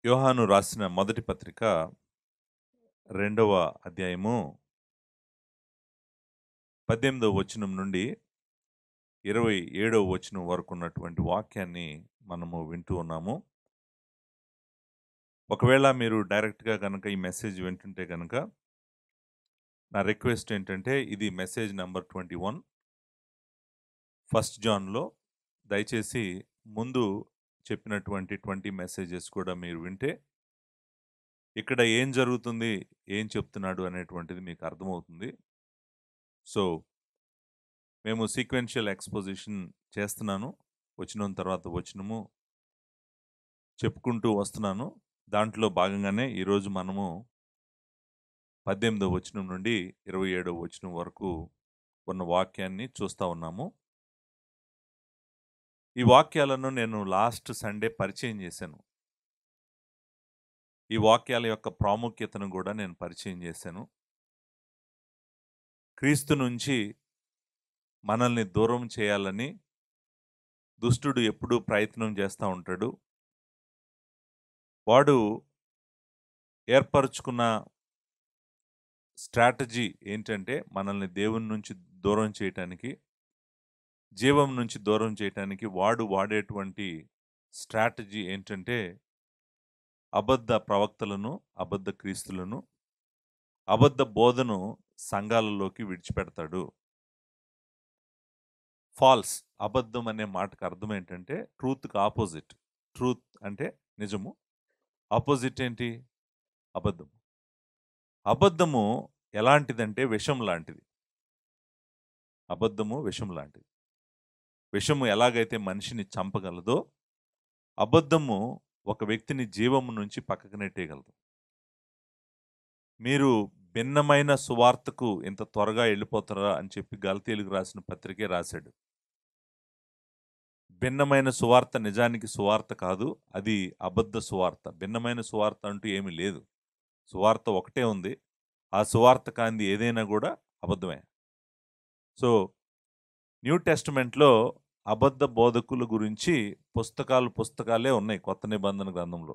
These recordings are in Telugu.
యోహాను రాసిన మొదటి పత్రిక రెండవ అధ్యాయము 18వ వచనం నుండి 27వ వచనం వరకు ఉన్నటువంటి వాక్యాన్ని మనము వింటూ ఉన్నాము. ఒకవేళ మీరు డైరెక్ట్గా కనుక ఈ మెసేజ్ వింటుంటే కనుక నా రిక్వెస్ట్ ఏంటంటే, ఇది మెసేజ్ నెంబర్ 21 ఫస్ట్ జాన్లో. దయచేసి ముందు చెప్పినటువంటి 20 మెసేజెస్ కూడా మీరు వింటే ఇక్కడ ఏం జరుగుతుంది, ఏం చెప్తున్నాడు అనేటువంటిది మీకు అర్థమవుతుంది. సో మేము సీక్వెన్షియల్ ఎక్స్పోజిషన్ చేస్తున్నాను. వచనం తర్వాత వచనము చెప్పుకుంటూ వస్తున్నాను. దాంట్లో భాగంగానే ఈరోజు మనము 18వ వచనం నుండి 27వ వచనం వరకు ఉన్న వాక్యాన్ని చూస్తూ ఉన్నాము. ఈ వాక్యాలను నేను లాస్ట్ సండే పరిచయం చేశాను. ఈ వాక్యాల యొక్క ప్రాముఖ్యతను కూడా నేను పరిచయం చేశాను. క్రీస్తు నుంచి మనల్ని దూరం చేయాలని దుష్టుడు ఎప్పుడూ ప్రయత్నం చేస్తూ ఉంటాడు. వాడు ఏర్పరచుకున్న స్ట్రాటజీ ఏంటంటే, మనల్ని దేవుని నుంచి దూరం చేయటానికి, జీవం నుంచి దూరం చేయటానికి వాడు వాడేటువంటి స్ట్రాటజీ ఏంటంటే, అబద్ధ ప్రవక్తలను, అబద్ధ క్రీస్తులను, అబద్ధ బోధను సంఘాలలోకి విడిచిపెడతాడు. ఫాల్స్, అబద్ధం అనే మాటకు అర్థం ఏంటంటే ట్రూత్కి ఆపోజిట్. ట్రూత్ అంటే నిజము, ఆపోజిట్ ఏంటి? అబద్ధం. అబద్ధము ఎలాంటిదంటే విషం లాంటిది. అబద్ధము విషం లాంటిది. విషము ఎలాగైతే మనిషిని చంపగలదో, అబద్ధము ఒక వ్యక్తిని జీవము నుంచి పక్కకు నెట్టేయగలదు. మీరు భిన్నమైన సువార్తకు ఇంత త్వరగా వెళ్ళిపోతారా అని చెప్పి గలతీయులకు రాసిన పత్రికే రాశాడు. భిన్నమైన సువార్త నిజానికి సువార్త కాదు, అది అబద్ధ సువార్త. భిన్నమైన సువార్త అంటూ ఏమీ లేదు. సువార్త ఒకటే ఉంది. ఆ సువార్త కాంది ఏదైనా కూడా అబద్ధమే. సో న్యూ టెస్టమెంట్లో అబద్ధ బోధకుల గురించి పుస్తకాలే ఉన్నాయి కొత్త నిబంధన గ్రంథంలో.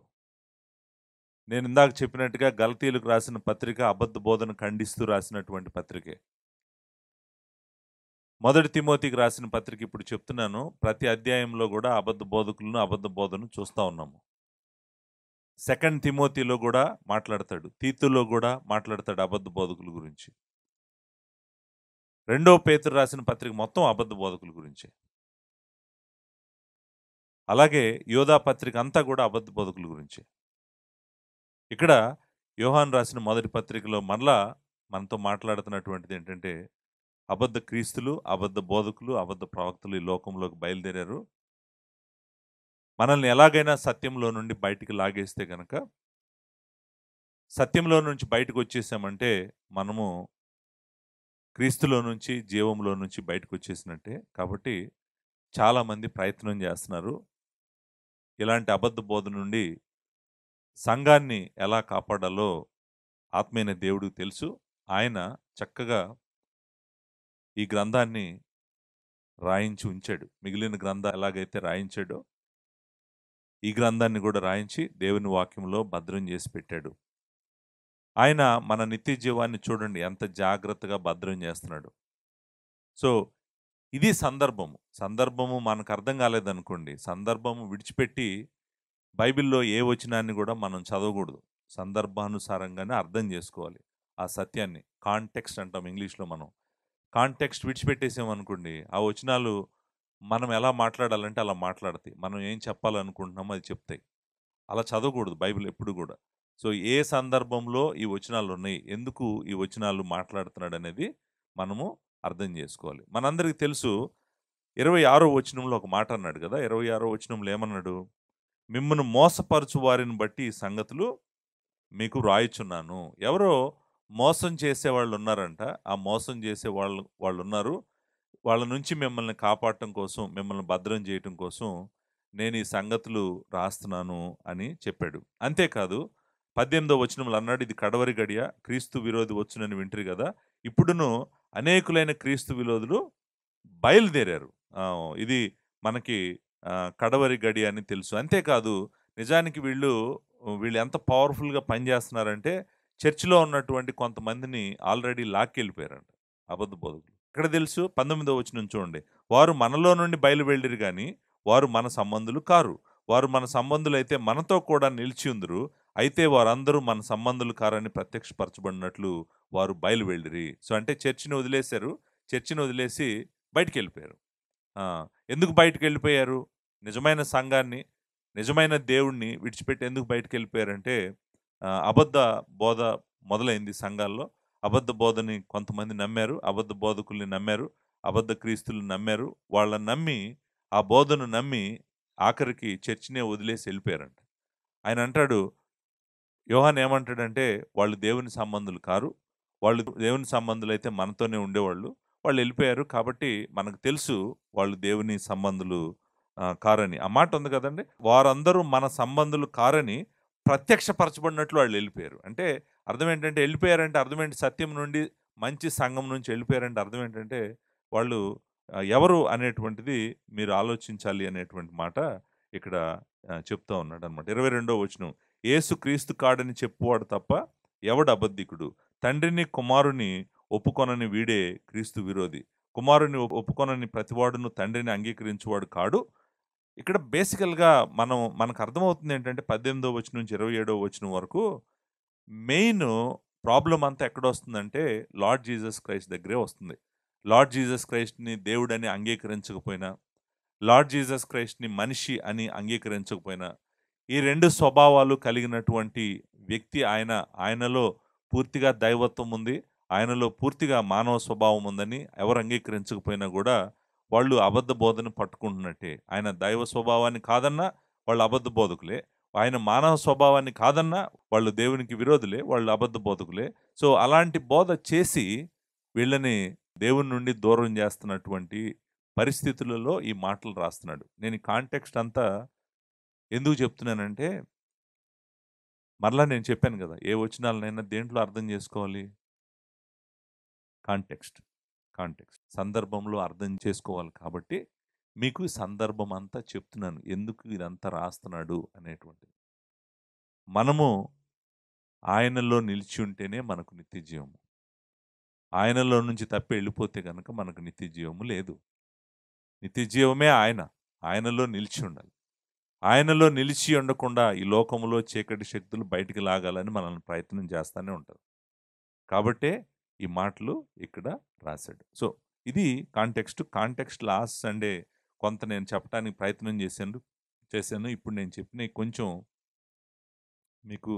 నేను ఇందాక చెప్పినట్టుగా గలతీయులకు రాసిన పత్రిక అబద్ధ బోధన ఖండిస్తూ రాసినటువంటి పత్రికే. మొదటి తిమోతికి రాసిన పత్రిక ఇప్పుడు చెప్తున్నాను. ప్రతి అధ్యాయంలో కూడా అబద్ధ బోధకులను, అబద్ధ బోధను చూస్తూ ఉన్నాము. సెకండ్ తిమోతిలో కూడా మాట్లాడతాడు, తీతులో కూడా మాట్లాడతాడు అబద్ధ బోధకుల గురించి. రెండో పేతురు రాసిన పత్రిక మొత్తం అబద్ధ బోధకుల గురించే. అలాగే యోధా పత్రిక అంతా కూడా అబద్ధ బోధకుల గురించే. ఇక్కడ యోహాను రాసిన మొదటి పత్రికలో మరలా మనతో మాట్లాడుతున్నటువంటిది ఏంటంటే, అబద్ధ క్రీస్తులు, అబద్ధ బోధకులు, అబద్ధ ప్రవక్తలు ఈ లోకంలోకి బయలుదేరారు. మనల్ని ఎలాగైనా సత్యంలో నుండి బయటికి లాగేస్తే కనుక, సత్యంలో నుంచి బయటకు వచ్చేసామంటే మనము క్రీస్తులో నుంచి, జీవంలో నుంచి బయటకు వచ్చేసినట్టే. కాబట్టి చాలామంది ప్రయత్నం చేస్తున్నారు ఇలాంటి అబద్ధ బోధ నుండి సంఘాన్ని ఎలా కాపాడాలో ఆత్మీయ దేవుడికి తెలుసు. ఆయన చక్కగా ఈ గ్రంథాన్ని రాయించి ఉంచాడు. మిగిలిన గ్రంథం ఎలాగైతే రాయించాడో ఈ గ్రంథాన్ని కూడా రాయించి దేవుని వాక్యంలో భద్రం చేసి పెట్టాడు. ఆయన మన నిత్య జీవాన్ని చూడండి ఎంత జాగ్రత్తగా భద్రం చేస్తున్నాడు. సో ఇది సందర్భము మనకు అర్థం కాలేదనుకోండి, సందర్భము విడిచిపెట్టి బైబిల్‌లో ఏ వచనాన్ని కూడా మనం చదవకూడదు. సందర్భానుసారంగానే అర్థం చేసుకోవాలి ఆ సత్యాన్ని. కాంటెక్స్ట్ అంటాం ఇంగ్లీష్‌లో మనం. కాంటెక్స్ట్ విడిచిపెట్టేసామనుకోండి, ఆ వచనాలు మనం ఎలా మాట్లాడాలంటే అలా మాట్లాడతాయి. మనం ఏం చెప్పాలనుకుంటున్నామో అది చెప్తాయి. అలా చదవకూడదు బైబిల్ ఎప్పుడు కూడా. సో ఏ సందర్భంలో ఈ వచనాలున్నాయి, ఎందుకు ఈ వచనాలు మాట్లాడుతున్నాడనేది మనము అర్థం చేసుకోవాలి. మనందరికీ తెలుసు 26వ వచనంలో ఒక మాట అన్నాడు కదా! 26వ వచనంలో ఏమన్నాడు? మిమ్మును మోసపరచు వారిని బట్టి ఈ సంగతులు మీకు వ్రాయుచున్నాను. ఎవరో మోసం చేసేవాళ్ళు ఉన్నారంట. ఆ మోసం చేసే వాళ్ళున్నారు. వాళ్ళ నుంచి మిమ్మల్ని కాపాడటం కోసం, మిమ్మల్ని భద్రం చేయటం కోసం నేను ఈ సంగతులు రాస్తున్నాను అని చెప్పాడు. అంతేకాదు 18వ వచనంలో అన్నాడు, ఇది కడవరి గడియ, క్రీస్తు విరోధి వచ్చునని వింటిరి కదా! ఇప్పుడును అనేకులైన క్రీస్తు విరోధులు బయలుదేరారు. ఇది మనకి కడవరి గడి అని తెలుసు. అంతేకాదు నిజానికి వీళ్ళు వీళ్ళు ఎంత పవర్‌ఫుల్‌గా పనిచేస్తున్నారంటే, చర్చ్‌లో ఉన్నటువంటి కొంతమందిని ఆల్రెడీ లాక్కెళ్ళిపోయారంట అబద్ధ బోధకులు. ఎక్కడ తెలుసు? 19వ వచనం చూడండి. వారు మనలో నుండి బయలువెళ్ళిరి గాని, వారు మన సంబంధులు కారు. వారు మన సంబంధులైతే మనతో కూడా నిలిచియుందురు. అయితే వారందరూ మన సంబంధులు కారని ప్రత్యక్షపరచబడినట్లు వారు బయలువెళ్ళిరి. సో, అంటే చర్చ్‌ని వదిలేశారు. చర్చ్‌ని వదిలేసి బయటికెళ్ళిపోయారు. ఆ! ఎందుకు బయటికెళ్ళిపోయారు? నిజమైన సంఘాన్ని, నిజమైన దేవుడిని విడిచిపెట్టి ఎందుకు బయటికెళ్ళిపోయారంటే, అబద్ధ బోధ మొదలైంది సంఘాల్లో. అబద్ధ బోధని కొంతమంది నమ్మారు. అబద్ధ బోధకుల్ని నమ్మారు. అబద్ధ క్రీస్తులని నమ్మారు. వాళ్ళని నమ్మి, ఆ బోధను నమ్మి ఆఖరికి చర్చినే వదిలేసి ఎళ్ళిపోయారంట. ఆయనంటాడు, యోహాన్ ఏమంటాడంటే, వాళ్ళు దేవుని సంబంధులు కారు. వాళ్ళు దేవుని సంబంధులైతే మనతోనే ఉండేవాళ్ళు. వాళ్ళెళ్ళిపోయారు. కాబట్టి మనకు తెలుసు వాళ్ళు దేవుని సంబంధులు కారని. ఆ మాట ఉంది కదండీ! వారందరూ మన సంబంధులు కారని ప్రత్యక్షపరచబడినట్లు వాళ్ళెళ్ళిపోయారు. అంటే అర్థమేంటంటే ఎళ్ళిపోయారంటే అర్థమేంటి? సత్యం నుండి, మంచి సంఘం నుంచి ఎళ్ళిపోయారంటే అర్థమేంటంటే, వాళ్ళు ఎవరు అనేటువంటిది మీరు ఆలోచించాలి అనేటువంటి మాట ఇక్కడ చెప్తా ఉన్నాడనమాట. 22వ వచనం. యేసు క్రీస్తు కాడని చెప్పువాడు తప్ప ఎవడు అబద్ధికుడు? తండ్రిని, కుమారుని ఒప్పుకొనని వీడే క్రీస్తు విరోధి. కుమారుని ఒప్పుకొనని ప్రతివాడును తండ్రిని అంగీకరించువాడు కాడు. ఇక్కడ బేసికల్‌గా మనకు అర్థమవుతుంది ఏంటంటే 18వ వచనం నుంచి 27వ వచనం వరకు మెయిన్ ప్రాబ్లమ్ అంతా ఎక్కడొస్తుందంటే లార్డ్ జీసస్ క్రైస్ట్ దగ్గరే వస్తుంది. లార్డ్ జీసస్ క్రైస్ట్‌ని దేవుడని అంగీకరించకపోయినా, లార్డ్ జీసస్ క్రైస్ట్‌ని మనిషి అని అంగీకరించకపోయినా, ఈ 2 స్వభావాలు కలిగినటువంటి వ్యక్తి ఆయన. ఆయనలో పూర్తిగా దైవత్వం ఉంది. ఆయనలో పూర్తిగా మానవ స్వభావం ఉందని ఎవరు అంగీకరించకపోయినా గూడా, వాళ్ళు అబద్ధ బోధను పట్టుకుంటున్నట్టే. ఆయన దైవ స్వభావాన్ని కాదన్నా వాళ్ళు అబద్ధ బోధకులే. ఆయన మానవ స్వభావాన్ని కాదన్నా వాళ్ళు దేవునికి విరోధులే. వాళ్ళు అబద్ధ బోధకులే. సో, అలాంటి బోధ చేసి వీళ్ళని దేవుని నుండి దూరం జేస్తున్నటువంటి పరిస్థితులలో ఈ మాటలు రాస్తున్నాడు. నేను ఈ కాంటెక్స్ట్ అంతా ఎందుకు చెప్తున్నానంటే, మరలా నేను చెప్పాను గదా! ఏ వచనాలనైనా దేంట్లో అర్థం జేసుకోవాలి? కాంటెక్స్ట్. కాంటెక్స్ట్. సందర్భంలో అర్థం చేసుకోవాలి కాబట్టి, మీకు ఈ సందర్భం అంతా చెప్తున్నాను. ఎందుకు ఇదంతా రాస్తున్నాడు అనేటువంటిది. మనము ఆయనలో నిలిచి ఉంటేనే మనకు నిత్య జీవము. ఆయనలో నుంచి తప్పి ఎళ్ళిపోతే గనక మనకు నిత్య జీవము లేదు. నిత్య జీవమే ఆయన. ఆయనలో నిలిచి ఉండాలి. ఆయనలో నిలిచి ఉండకుండా ఈ లోకములో చీకటి శక్తులు బయటికి లాగాలని మనల్ని ప్రయత్నం చేస్తానే ఉంటారు. కాబట్టే ఈ మాటలు ఇక్కడ రాశాడు. సో, ఇది కాంటెక్స్ట్. కాంటెక్స్ట్ లాస్ట్ సండే కొంత నేను చెప్పటానికి ప్రయత్నం చేశాను. ఇప్పుడు నేను చెప్పినయి కొంచెం మీకు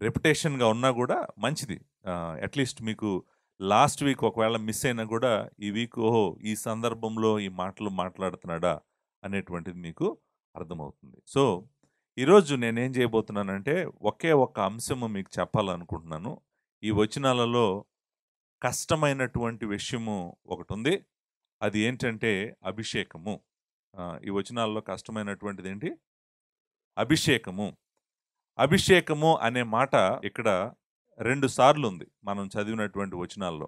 రెప్యుటేషన్‌గా ఉన్నా గూడా మంచిది. అట్‌లీస్ట్ మీకు లాస్ట్ వీక్ ఒకవేళ మిస్ అయినా గూడా ఈ వీక్ ఓహో! ఈ సందర్భంలో ఈ మాటలు మాట్లాడుతున్నాడా అనేటువంటిది మీకు అర్థమవుతుంది. సో, ఈరోజు నేనేం చేయబోతున్నానంటే ఒకే ఒక్క అంశము మీకు చెప్పాలనుకుంటున్నాను. ఈ వచనాలలో కష్టమైనటువంటి విషయము ఒకటుంది. అది ఏంటంటే అభిషేకము. ఈ వచనాల్లో కష్టమైనటువంటిదేంటి? అభిషేకము. అభిషేకము అనే మాట ఇక్కడ 2 సార్లుంది మనం చదివినటువంటి వచనాల్లో.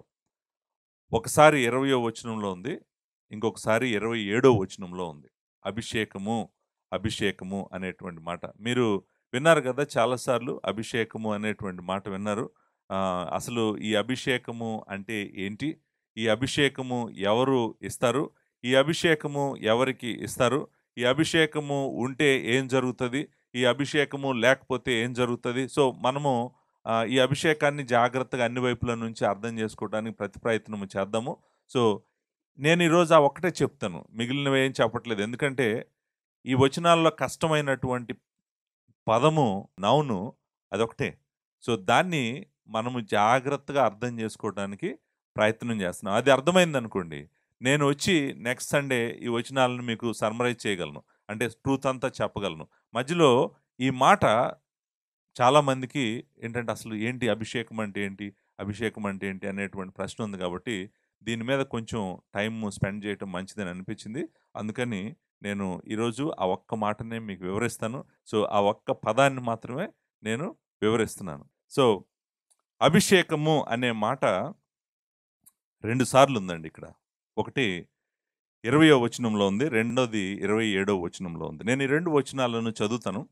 ఒకసారి 20వ వచనంలో ఉంది. ఇంకొకసారి 27వ వచనంలో ఉంది. అభిషేకము, అభిషేకము అనేటువంటి మాట. మీరు విన్నారు గదా! చాలా సార్లు అభిషేకము అనేటువంటి మాట విన్నారు. అసలు ఈ అభిషేకము అంటే ఏంటి? ఈ అభిషేకము ఎవరు ఇస్తారు? ఈ అభిషేకము ఎవరికి ఇస్తారు? ఈ అభిషేకము ఉంటే ఏం జరుగుతది? ఈ అభిషేకము లేకపోతే ఏం జరుగుతది? సో, మనము ఈ అభిషేకాన్ని జాగ్రత్తగా అన్ని వైపుల నుంచి అర్థం చేసుకోవడానికి ప్రతి ప్రయత్నము చేద్దాము. సో, నేను ఈరోజు ఆ ఒక్కటే చెప్తాను. మిగిలినవి ఏం చెప్పట్లేదు. ఎందుకంటే, ఈ వచనాల్లో కష్టమైనటువంటి పదము నౌను అదొకటే. సో, దాన్ని మనము జాగ్రత్తగా అర్థం చేసుకోవడానికి ప్రయత్నం చేస్తున్నాం. అది అర్థమైందనుకోండి, నేను వచ్చి నెక్స్ట్ సండే ఈ వచనాలను మీకు సమ్మరైజ్ చేయగలను. అంటే ట్రూత్ అంతా చెప్పగలను. మధ్యలో ఈ మాట చాలామందికి ఏంటంటే అసలు ఏంటి అభిషేకం అంటే ఏంటి? అభిషేకం అంటే ఏంటి? అనేటువంటి ప్రశ్న ఉంది కాబట్టి, దీని మీద కొంచెం టైమ్ స్పెండ్ చేయటం మంచిదని అనిపించింది. అందుకని నేను ఈరోజు ఆ ఒక్క మాటనే మీకు వివరిస్తాను. సో, ఆ ఒక్క పదాన్ని మాత్రమే నేను వివరిస్తున్నాను. సో, అభిషేకము అనే మాట 2 సార్లు ఉందండి ఇక్కడ. ఒకటి 20వ వచనంలో ఉంది. రెండోది 27వ వచనంలో ఉంది. నేను ఈ 2 వచనాలను చదువుతాను.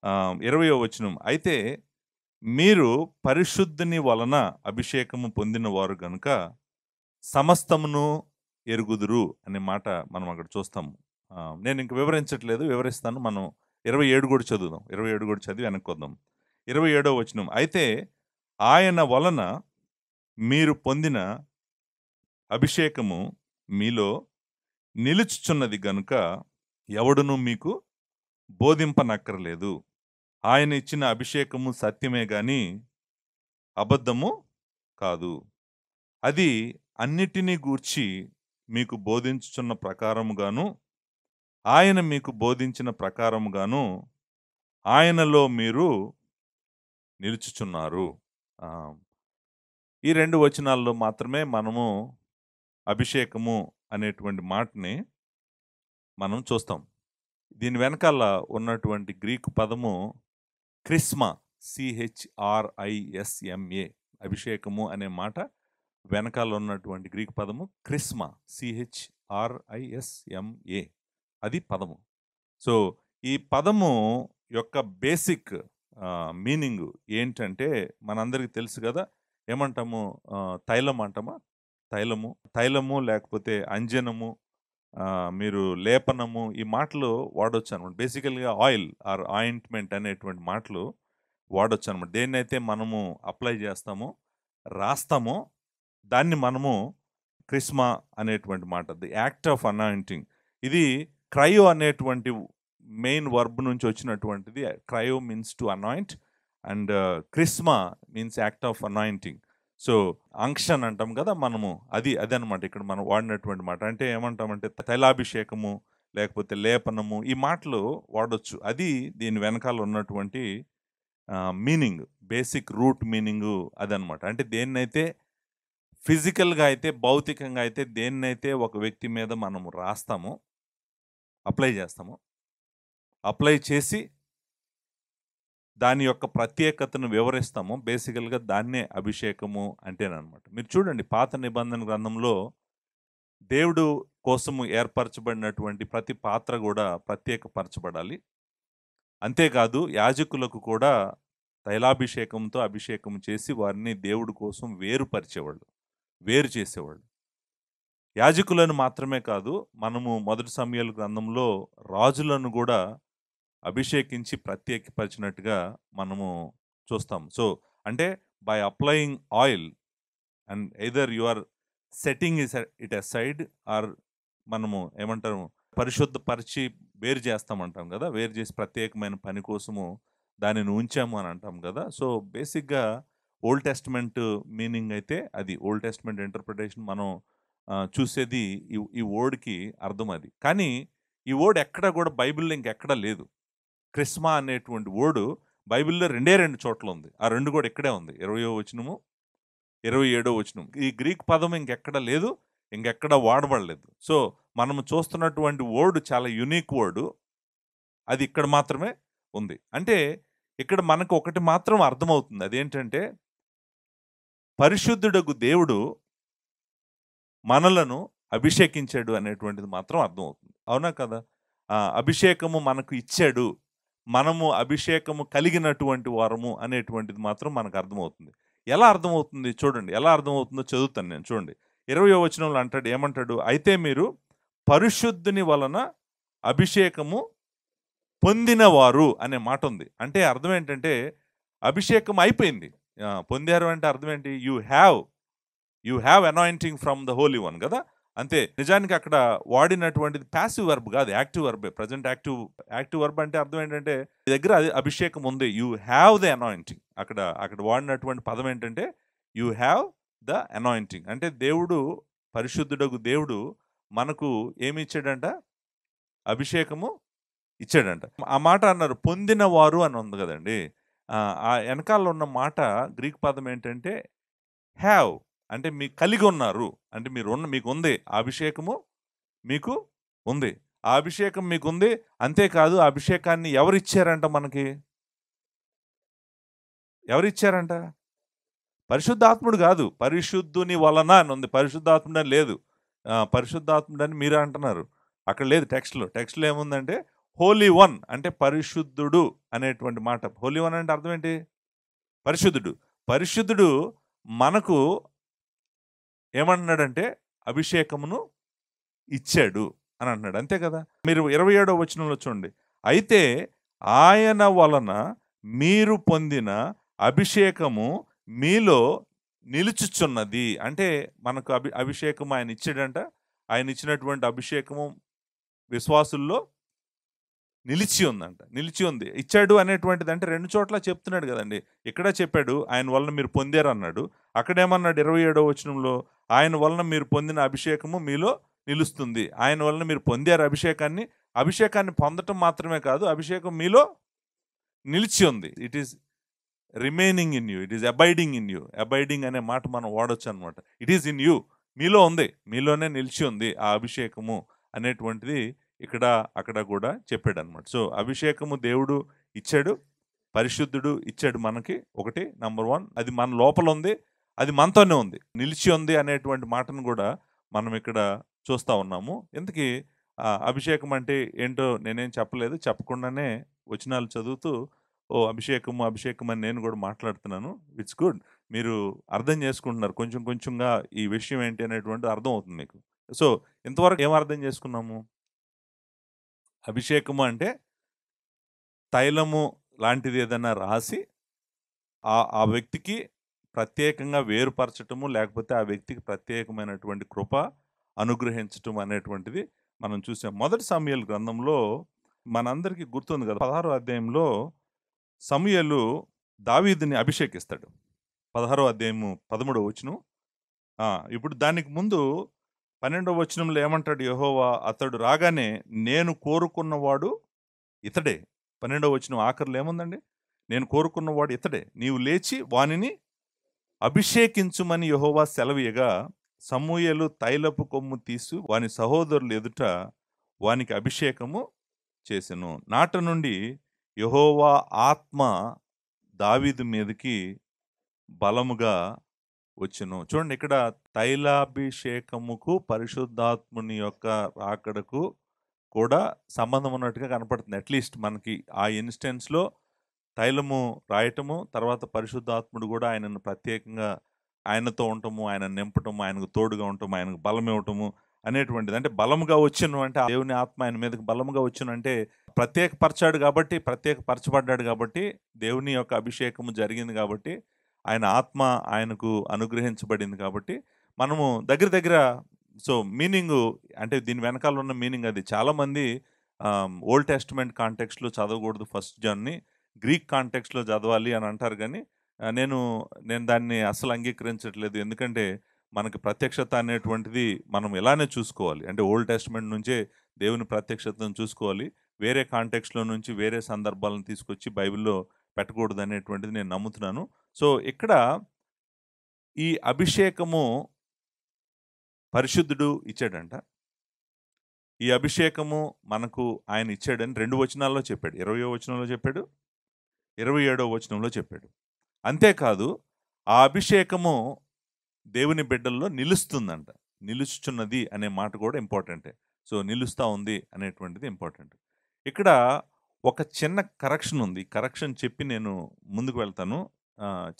20వ వచనం, అయితే మీరు పరిశుద్ధుని వలన అభిషేకము పొందిన వారు గనుక సమస్తమును ఎరుగుదురు అనే మాట మనం అక్కడ చూస్తాము. నేను ఇంక వివరించట్లేదు, వివరిస్తాను. మనం 27 కూడా చదువుదాం. 27 కూడా చదివి వెనక్కొద్దాం. 27వ వచనం, అయితే ఆయన వలన మీరు పొందిన అభిషేకము మీలో నిలుచుచున్నది గనుక ఎవడును మీకు బోధింపనక్కర్లేదు. ఆయన ఇచ్చిన అభిషేకము సత్యమే గాని అబద్ధము కాదు. అది అన్నిటినీ గూర్చి మీకు బోధించుచున్న ప్రకారముగాను, ఆయన మీకు బోధించిన ప్రకారముగాను ఆయనలో మీరు నిలుచుచున్నారు. ఆ, ఈ 2 వచనాల్లో మాత్రమే మనము అభిషేకము అనేటువంటి మాటని మనం చూస్తాం. దీని వెనకాల ఉన్నటువంటి గ్రీకు పదము క్రిస్మా, CHRISMA. అభిషేకము అనే మాట వెనకాల ఉన్నటువంటి గ్రీకు పదము క్రిస్మా, CHRISMA. అది పదము. సో ఈ పదము యొక్క బేసిక్ మీనింగ్ ఏంటంటే మనందరికీ తెలుసు కదా, ఏమంటాము? తైలం అంటామా? తైలము లేకపోతే అంజనము, మీరు లేపనము, ఈ మాటలు వాడొచ్చు అనమాట. బేసికల్గా ఆయిల్ ఆర్ ఆయింట్మెంట్ అనేటువంటి మాటలు వాడొచ్చు అనమాట. దేన్నైతే మనము అప్లై చేస్తామో, రాస్తామో, దాన్ని మనము క్రిస్మా అనేటువంటి మాట, ది యాక్ట్ ఆఫ్ అనాయింటింగ్. ఇది క్రయో అనేటువంటి మెయిన్ వర్బ్ నుంచి వచ్చినటువంటిది. క్రయో మీన్స్ టు అనాయింట్ అండ్ క్రిస్మా means act of anointing. So unction అంటాం కదా మనము, అదనమాట ఇక్కడ మనం వాడినటువంటి మాట. అంటే ఏమంటామంటే తైలాభిషేకము లేకపోతే లేపనము, ఈ మాటలు వాడొచ్చు. అది దీని వెనకాల ఉన్నటువంటి మీనింగ్, బేసిక్ రూట్ మీనింగు అదనమాట. అంటే దేన్నైతే ఫిజికల్గా అయితే, భౌతికంగా అయితే దేన్నైతే ఒక వ్యక్తి మీద మనము రాస్తామో, అప్లై చేస్తామో, అప్లై చేసి దాని యొక్క ప్రత్యేకతను వివరిస్తామో, బేసికల్గా దాన్నే అభిషేకము అంటేనమాట. మీరు చూడండి, పాత నిబంధన గ్రంథంలో దేవుడు కోసము ఏర్పరచబడినటువంటి ప్రతి పాత్ర కూడా ప్రత్యేకపరచబడాలి. అంతేకాదు యాజకులకు కూడా తైలాభిషేకంతో అభిషేకం చేసి వారిని దేవుడి కోసం వేరు చేసేవాళ్ళు. యాజకులను మాత్రమే కాదు, మనము మొదటి సమూయేలు గ్రంథంలో రాజులను కూడా అభిషేకించి ప్రత్యేకపరిచినట్టుగా మనము చూస్తాం. సో అంటే by applying oil and either you are setting it aside or మనము ఏమంటాము, పరిశుద్ధపరిచి వేరు చేస్తామంటాం కదా, వేరు చేసి ప్రత్యేకమైన పని కోసము దానిని ఉంచాము అని అంటాం కదా. సో బేసిక్గా ఓల్డ్ టెస్ట్మెంట్ మీనింగ్ అయితే అది, ఓల్డ్ టెస్ట్మెంట్ ఇంటర్ప్రిటేషన్ మనం చూసేది ఈ వర్డ్కి అర్థం అది. కానీ ఈ వర్డ్ ఎక్కడ కూడా బైబిల్లో ఇంకెక్కడా లేదు. క్రిస్మా అనేటువంటి వర్డ్ బైబిల్లో 2 చోట్ల ఉంది. ఆ 2 కూడా ఇక్కడే ఉంది, 20వ వచనము, 27వ వచనం. ఈ గ్రీక్ పదం ఇంకెక్కడ లేదు, ఇంకెక్కడ వాడబడలేదు. సో మనము చూస్తున్నటువంటి వర్డ్ చాలా యునిక్ వర్డ్, అది ఇక్కడ మాత్రమే ఉంది. అంటే ఇక్కడ మనకు ఒకటి మాత్రం అర్థమవుతుంది, అదేంటంటే పరిశుద్ధుడగు దేవుడు మనలను అభిషేకించాడు అనేటువంటిది మాత్రం అర్థమవుతుంది. అవునా కదా? అభిషేకము మనకు ఇచ్చాడు, మనము అభిషేకము కలిగినటువంటి వారము అనేటువంటిది మాత్రం మనకు అర్థమవుతుంది. ఎలా అర్థమవుతుంది చూడండి, ఎలా అర్థమవుతుందో చదువుతాను నేను. చూడండి, 20వ వచనంలో అంటాడు, ఏమంటాడు? అయితే మీరు పరిశుద్ధుని వలన అభిషేకము పొందినవారు అనే మాట ఉంది. అంటే అర్థం ఏంటంటే అభిషేకం అయిపోయింది. పొందారు అంటే అర్థం ఏంటి? You have anointing from the holy one కదా. అంతే. నిజానికి అక్కడ వాడినటువంటిది ప్యాసివ్ వర్బ్ కాదు, యాక్టివ్ వర్బే. ప్రజెంట్ యాక్టివ్ వర్బ్ అంటే అర్థం ఏంటంటే మీ దగ్గర అభిషేకం ఉంది, యూ హ్యావ్ ద అనాయింటింగ్. అక్కడ వాడినటువంటి పదం ఏంటంటే యూ హ్యావ్ ద అనాయింటింగ్. అంటే దేవుడు, పరిశుద్ధుడగు దేవుడు మనకు ఏమి ఇచ్చాడంట? అభిషేకము ఇచ్చాడంట. ఆ మాట అన్నారు పొందినవారు అని ఉంది కదండి. ఆ వెనకాల ఉన్న మాట గ్రీక్ పదం ఏంటంటే హ్యావ్, అంటే మీకు కలిగి ఉన్నారు, అంటే మీకు ఉంది, ఆ అభిషేకము మీకు ఉంది, ఆ అభిషేకం మీకు ఉంది. అంతేకాదు ఆ అభిషేకాన్ని ఎవరిచ్చారంట? ఎవరిచ్చారంట? పరిశుద్ధాత్ముడు కాదు, పరిశుద్ధుని వలన అని ఉంది, పరిశుద్ధాత్ముడు అని లేదు. పరిశుద్ధాత్ముడు అని మీరు అంటున్నారు, అక్కడ లేదు. టెక్స్ట్లో ఏముందంటే హోలీ వన్ అంటే పరిశుద్ధుడు అనేటువంటి మాట. హోలీ వన్ అంటే అర్థం ఏంటి? పరిశుద్ధుడు. పరిశుద్ధుడు మనకు ఏమంటున్నాడంటే అభిషేకమును ఇచ్చాడు అని అంటున్నాడు. అంతే కదా! మీరు 27వ వచనంలో చూడండి. అయితే ఆయన వలన మీరు పొందిన అభిషేకము మీలో నిలుచుచున్నది. అంటే మనకు అభిషేకం ఆయన ఇచ్చాడంట. ఆయన ఇచ్చినటువంటి అభిషేకము విశ్వాసుల్లో నిలిచి ఉందంట. నిలిచి ఉంది. ఇచ్చాడు అనేటువంటిది అంటే 2 చోట్ల చెప్తున్నాడు కదండీ. ఇక్కడ చెప్పాడు ఆయన వలన మీరు పొందారన్నాడు. అక్కడేమన్నాడు 27వ వచనంలో ఆయన వలన మీరు పొందిన అభిషేకము మీలో నిలుస్తుంది. ఆయన వలన మీరు పొందారు అభిషేకాన్ని. అభిషేకాన్ని పొందటం మాత్రమే కాదు, అభిషేకం మీలో నిలిచి ఉంది. It is remaining in you. It is abiding in you. Abiding అనే మాట మనం వాడొచ్చు అనమాట. It is in you. మీలో ఉంది. మీలోనే నిలిచి ఉంది ఆ అభిషేకము అనేటువంటిది ఇక్కడ అక్కడ కూడా చెప్పాడనమాట. సో అభిషేకము దేవుడు ఇచ్చాడు. పరిశుద్ధుడు ఇచ్చాడు మనకి. ఒకటి నంబర్ 1 అది మన లోపల ఉంది. అది మనతోనే ఉంది. నిలిచి ఉంది అనేటువంటి మాటను కూడా మనం ఇక్కడ చూస్తా ఉన్నాము. ఇంతకీ అభిషేకం అంటే ఏంటో నేనేం చెప్పలేదు. చెప్పకుండానే వచనాలు చదువుతూ అభిషేకము అభిషేకం అని నేను కూడా మాట్లాడుతున్నాను. It's good. మీరు అర్థం చేసుకుంటున్నారు. కొంచెం కొంచెంగా ఈ విషయం ఏంటి అనేటువంటిది అర్థం అవుతుంది మీకు. సో ఇంతవరకు ఏం అర్థం చేసుకున్నాము? అభిషేకము అంటే తైలము లాంటిది ఏదైనా రాసి ఆ వ్యక్తికి ప్రత్యేకంగా వేరుపరచటము, లేకపోతే ఆ వ్యక్తికి ప్రత్యేకమైనటువంటి కృప అనుగ్రహించటం అనేటువంటిది మనం చూసాం. మొదటి సమూయేలు గ్రంథంలో మనందరికీ గుర్తుంది కదా, 16వ అధ్యాయంలో సమూయేలు దావీదుని అభిషేకిస్తాడు. 16వ అధ్యాయము 13వ వచనం. ఇప్పుడు దానికి ముందు 12వ వచనంలో ఏమంటాడు యెహోవా, అతడు రాగానే నేను కోరుకున్నవాడు ఇతడే. 12వ వచనం ఆఖరిలో ఏముందండి? నేను కోరుకున్నవాడు ఇతడే, నీవు లేచి వానిని అభిషేకించుమని యెహోవా సెలవీయగా సమూయేలు తైలపు కొమ్ము తీసి వాని సహోదరులు ఎదుట వానికి అభిషేకము చేసెను. నాట నుండి యెహోవా ఆత్మ దావీదు మీదకి బలముగా వచ్చెను. చూడండి, ఇక్కడ తైలాభిషేకముకు పరిశుద్ధాత్ముని యొక్క రాకడకు కూడా సంబంధం ఉన్నట్టుగా కనపడుతుంది. అట్లీస్ట్ మనకి ఆ ఇన్స్టెన్స్లో తైలము రాయటము, తర్వాత పరిశుద్ధాత్ముడు కూడా ఆయనను ప్రత్యేకంగా ఆయనతో ఉండటము, ఆయన నింపటము, ఆయనకు తోడుగా ఉండటము, ఆయనకు బలం ఇవ్వటము అనేటువంటిది. అంటే బలముగా వచ్చును అంటే దేవుని ఆత్మ ఆయన మీదకి బలముగా వచ్చును అంటే ప్రత్యేకపరచాడు కాబట్టి, ప్రత్యేకపరచబడ్డాడు కాబట్టి, దేవుని యొక్క అభిషేకము జరిగింది కాబట్టి, ఆయన ఆత్మ ఆయనకు అనుగ్రహించబడింది కాబట్టి మనము దగ్గర దగ్గర సో మీనింగు అంటే దీని వెనకాల ఉన్న మీనింగ్ అది. చాలామంది ఓల్డ్ టెస్ట్మెంట్ కాంటెక్స్ట్లో చదవకూడదు ఫస్ట్ జాన్ని, గ్రీక్ కాంటెక్స్ట్లో చదవాలి అని అంటారు. కానీ నేను దాన్ని అస్సలు అంగీకరించట్లేదు. ఎందుకంటే మనకి ప్రత్యక్షత అనేటువంటిది మనం ఇలానే చూసుకోవాలి. అంటే ఓల్డ్ టెస్ట్మెంట్ నుంచే దేవుని ప్రత్యక్షతను చూసుకోవాలి. వేరే కాంటెక్స్ట్లో నుంచి వేరే సందర్భాలను తీసుకొచ్చి బైబిల్లో పెట్టకూడదు అనేటువంటిది నేను నమ్ముతున్నాను. సో ఇక్కడ ఈ అభిషేకము పరిశుద్ధుడు ఇచ్చాడంట. ఈ అభిషేకము మనకు ఆయన ఇచ్చాడని 2 వచనాల్లో చెప్పాడు. 20వ వచనంలో చెప్పాడు, 27వ వచనంలో చెప్పాడు. అంతేకాదు ఆ అభిషేకము దేవుని బిడ్డల్లో నిలుస్తుందంట. నిలుచుచున్నది అనే మాట కూడా ఇంపార్టెంటే. సో నిలుస్తూ ఉంది అనేటువంటిది ఇంపార్టెంట్. ఇక్కడ ఒక చిన్న కరెక్షన్ ఉంది. కరెక్షన్ చెప్పి నేను ముందుకు వెళ్తాను.